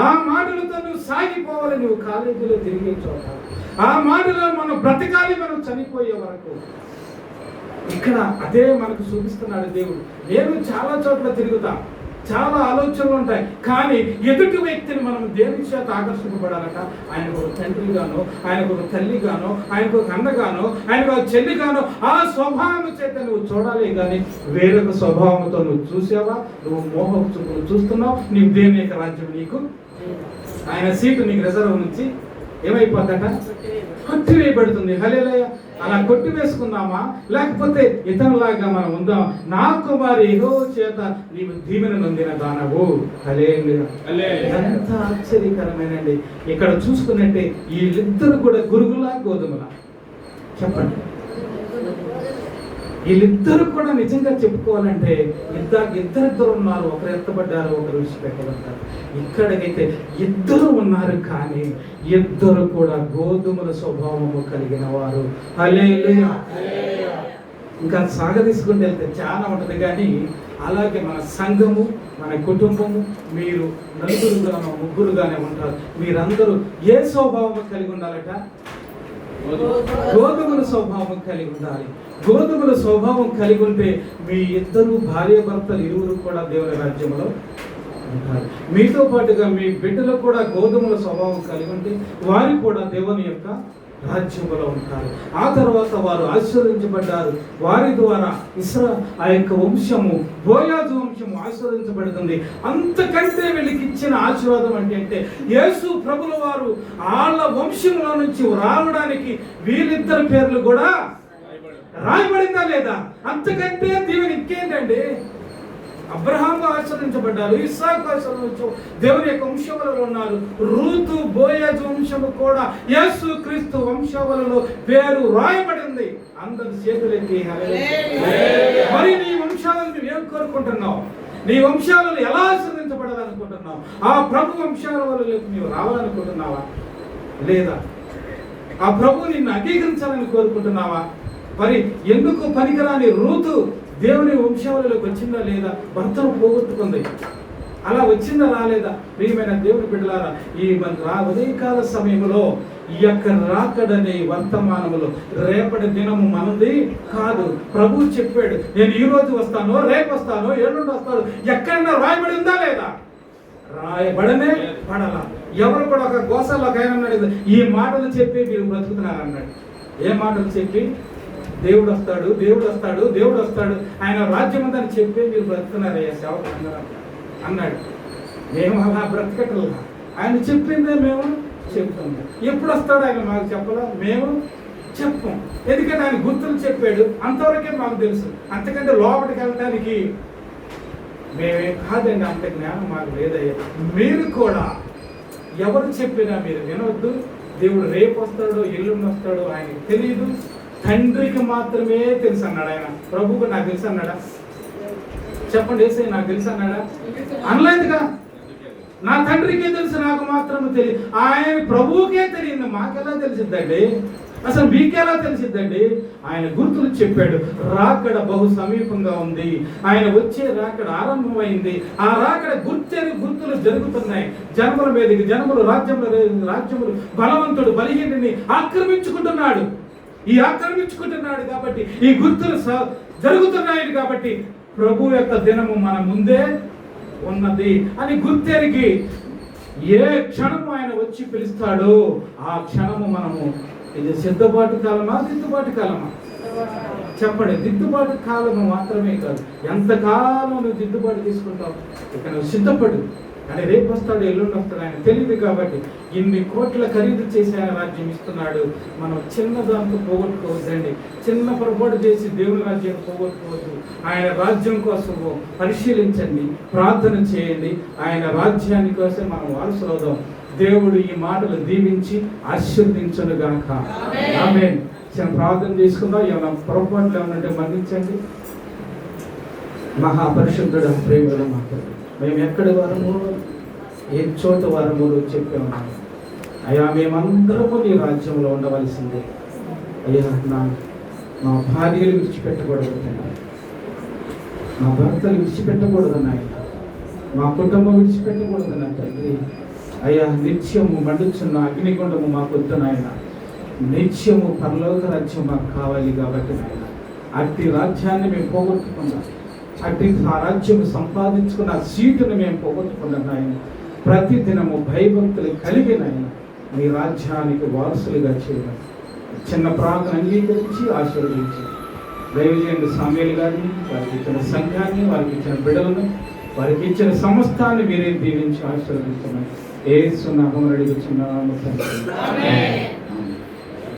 ఆ మాటలతో నువ్వు సాగిపోవాలి. నువ్వు కాలేజీలో తిరిగే చోట ఆ మాటలో మనం బ్రతకాలి, మనం చనిపోయే వరకు. ఇక్కడ అదే మనకు చూపిస్తున్నాడు దేవుడు. నేను చాలా చోట్ల తిరుగుతా, చాలా ఆలోచనలు ఉంటాయి, కానీ ఎదుటి వ్యక్తిని మనం దేని చేత ఆకర్షింపబడాలట? ఆయనకు ఒక తండ్రిగానో, ఆయనకు ఒక తల్లిగానో, ఆయనకు ఒక అన్నగానో, ఆయనకు ఒక చెల్లిగానో ఆ స్వభావం చేత నువ్వు చూడాలి. కానీ వేరొక స్వభావంతో నువ్వు చూసావా? నువ్వు మోహపు చూపులు చూస్తున్నావు. నీవు దేని యొక్క రాజ్యం నీకు, ఆయన సీటు నీకు రిజర్వ్ నుంచి ఏమైపోద్దట? కొట్టివేయబడుతుంది. హల్లెలూయా. అలా కొట్టివేసుకుందామా, లేకపోతే ఇతరులాగా మనం ఉందాం? నా కుమారి యెహోవా చేత నీవు దీవెన నొందిన దానవు. హల్లెలూయా. ఎంత ఆశ్చర్యకరమేనండి. ఇక్కడ చూసుకున్నట్టే వీళ్ళిద్దరు కూడా గురుగులా గోధుమలా. చెప్పండి, వీళ్ళిద్దరు కూడా నిజంగా చెప్పుకోవాలంటే ఇద్దరిద్దరు ఉన్నారు. ఒకరు ఎత్తబడ్డారు, ఒకరు విడిచిపెట్టబడ్డారు. ఇక్కడికైతే ఇద్దరు ఉన్నారు, కానీ ఇద్దరు కూడా గోధుమల స్వభావము కలిగిన వారు. హల్లెలూయా. ఇంకా సాగదీసుకుంటూ వెళ్తే చాలా ఉంటుంది, కానీ అలాగే మన సంఘము మన కుటుంబము మీరు నలుగురుగానో ముగ్గురుగానే ఉంటారు. మీరందరూ ఏ స్వభావం కలిగి ఉండాలట? గోధుమల స్వభావం కలిగి ఉండాలి. గోధుమల స్వభావం కలిగి ఉంటే మీ ఇద్దరు భార్యాభర్తలు ఇరువురు కూడా దేవుని రాజ్యంలో ఉంటారు. మీతో పాటుగా మీ బిడ్డలకు కూడా గోధుమల స్వభావం కలిగి ఉంటే వారు కూడా దేవుని యొక్క రాజ్యంలో ఉంటారు. ఆ తర్వాత వారు ఆశీర్వదించబడ్డారు. వారి ద్వారా ఆ యొక్క వంశము, బోయాజు వంశము ఆశీర్వదించబడుతుంది. అంతకంటే వీళ్ళకి ఇచ్చిన ఆశీర్వాదం అంటే యేసు ప్రభుల వారు వాళ్ళ వంశంలో నుంచి రావడానికి వీళ్ళిద్దరి పేర్లు కూడా రాయబడిందా లేదా? అంతకంటే దీవెన ఇంకేంటండి? అబ్రహాము ఆచరించబడ్డారు, ఇస్సాకు ఆచరించు దేవుని యొక్క వంశములలో ఉన్నారు. రూతు, బోయజు వంశము కూడా యేసు క్రీస్తు వంశములలో పేరు రాయబడింది. అందరి చేతులెత్తి మరి నీ వంశాలను నువ్వేం కోరుకుంటున్నావు? నీ వంశాలను ఎలా ఆచరించబడాలనుకుంటున్నావు? ఆ ప్రభు వంశాలలోకి నీవు రావాలనుకుంటున్నావా లేదా? ఆ ప్రభు నిన్ను అంగీకరించాలని కోరుకుంటున్నావా? మరి ఎందుకు పనికిరాని రూతు దేవుని వంశావళిలోకి వచ్చిందా లేదా? భర్తను పోగొట్టుకుంది. అలా వచ్చిందా రాలేదా? ప్రియమైన దేవుని బిడ్డలారా, ఈ ఉదయకాల సమయంలో ఈ యొక్క రాకడనే వర్తమానములో రేపటి దినము మనది కాదు. ప్రభువు చెప్పాడు, నేను ఈ రోజు వస్తాను, రేపు వస్తాను, ఎల్లుండి వస్తాను. ఎక్కడన్నా రాయబడి ఉందా లేదా? రాయబడనే పడాల. ఎవరు కూడా ఒక గోసాలకు ఆయన అన్నాడు, ఈ మాటలు చెప్పి మీరు బ్రతుకుతున్నారు అన్నాడు. ఏ మాటలు చెప్పి? దేవుడు వస్తాడు, దేవుడు వస్తాడు, దేవుడు వస్తాడు, ఆయన రాజ్యం ఉందని చెప్పి మీరు బ్రతుకుతున్నారయ్యా సేవకులు అన్నాడు. మేము అలా బ్రతకటల్లా, ఆయన చెప్పిందే మేము చెప్తున్నాం. ఎప్పుడు వస్తాడు ఆయన మాకు చెప్పలా, మేము చెప్పం. ఎందుకంటే ఆయన గుర్తులు చెప్పాడు, అంతవరకే మాకు తెలుసు. అంతకంటే లోపలికి వెళ్ళడానికి మేమే కాదండి, అంత జ్ఞానం మాకు లేదయ్యా. మీరు కూడా ఎవరు చెప్పినా మీరు వినవద్దు. దేవుడు రేపు వస్తాడో ఎల్లుండి వస్తాడో ఆయనకి తెలియదు, తండ్రికి మాత్రమే తెలుసు అన్నాడు. ఆయన ప్రభువుకు నాకు తెలుసు అన్నాడా? చెప్పండి, ఏసై నాకు తెలుసు అన్నాడా? అనలేదుగా. నా తండ్రికే తెలుసు, నాకు మాత్రం తెలియదు. ఆయన ప్రభువుకే తెలియదు, మాకెలా తెలిసిద్దండి? అసలు మీకెలా తెలిసిద్దండి? ఆయన గుర్తులు చెప్పాడు. రాకడ బహు సమీపంగా ఉంది, ఆయన వచ్చే రాకడ ఆరంభమైంది. ఆ రాకడ గుర్తులు జరుగుతున్నాయి. జనముల మీదకి జనములు, రాజ్యములు బలవంతుడు బలహీనుని ఆక్రమించుకుంటున్నాడు. ఈ ఆక్రమించుకుంటున్నాడు కాబట్టి, ఈ గుర్తులు జరుగుతున్నాయి కాబట్టి ప్రభు యొక్క దినము మన ముందే ఉన్నది అని గుర్తెరిగి ఏ క్షణము ఆయన వచ్చి పిలుస్తాడో ఆ క్షణము మనము, ఇది సిద్ధపాటు కాలమా దిద్దుబాటు కాలమా? చెప్పండి. దిద్దుబాటు కాలము మాత్రమే కాదు, ఎంతకాలం నువ్వు దిద్దుబాటు తీసుకుంటావు? ఇక నువ్వు సిద్ధపడు. అని రేపు వస్తాడు, ఎల్లుండి వస్తాడు, ఆయన తెలియదు కాబట్టి ఇన్ని కోట్ల ఖరీదు చేసి ఆయన రాజ్యం ఇస్తున్నాడు. మనం చిన్న దాంతో పోగొట్టుకోవద్దండి. చిన్న పొరపాటు చేసి దేవుని రాజ్యాన్ని పోగొట్టుకోవద్దు. ఆయన రాజ్యం కోసం పరిశీలించండి, ప్రార్థన చేయండి. ఆయన రాజ్యాన్ని కోసం మనం వారసులవుదాం. దేవుడు ఈ మాటలు దీవించి ఆశీర్వదించునుగాక. ఆమేన్. చిన్న ప్రార్థన చేసుకుందాం. ఏమైనా పొరపాట్లు ఏమన్నా మన్నించండి. మహాపరిశుద్ధుడు, ప్రేమలో మాట్లాడు. మేము ఎక్కడి వారము, ఏ చోట వారము చెప్పాము అయ్యా. మేమందరము నీ రాజ్యంలో ఉండవలసిందే అయ్యా. మా భార్యలు విడిచిపెట్టకూడదు, మా భర్తలు విడిచిపెట్టకూడదు నాయన, మా కుటుంబం విడిచిపెట్టకూడదు నా తండ్రి. అయ్యా, నిత్యము మండుచున్న అగ్నిగుండము మాకు వద్దు నాయన. నిత్యము పరలోక రాజ్యం మాకు కావాలి కాబట్టి నాయన, అట్టి రాజ్యాన్ని మేము పోగొట్టుకున్నాం. అట్టి ఆ రాజ్యం సంపాదించుకున్న సీటును మేము పోగొట్టుకున్నాం నాయన. ప్రతి దినము భయభక్తులు కలిగిన మీ రాజ్యానికి వారసులుగా చేయడం. చిన్న ప్రార్థన అంగీకరించి ఆశీర్వదించి దైవజనుడు సామ్యూయల్ గారిని, వారికి ఇచ్చిన సంఘాన్ని, వారికి ఇచ్చిన బిడ్డలను, వారికి ఇచ్చిన సమస్తాన్ని మీరే దీవించి ఆశీర్వదించమని యేసు నామమున అడుగుచున్నాము తండ్రి.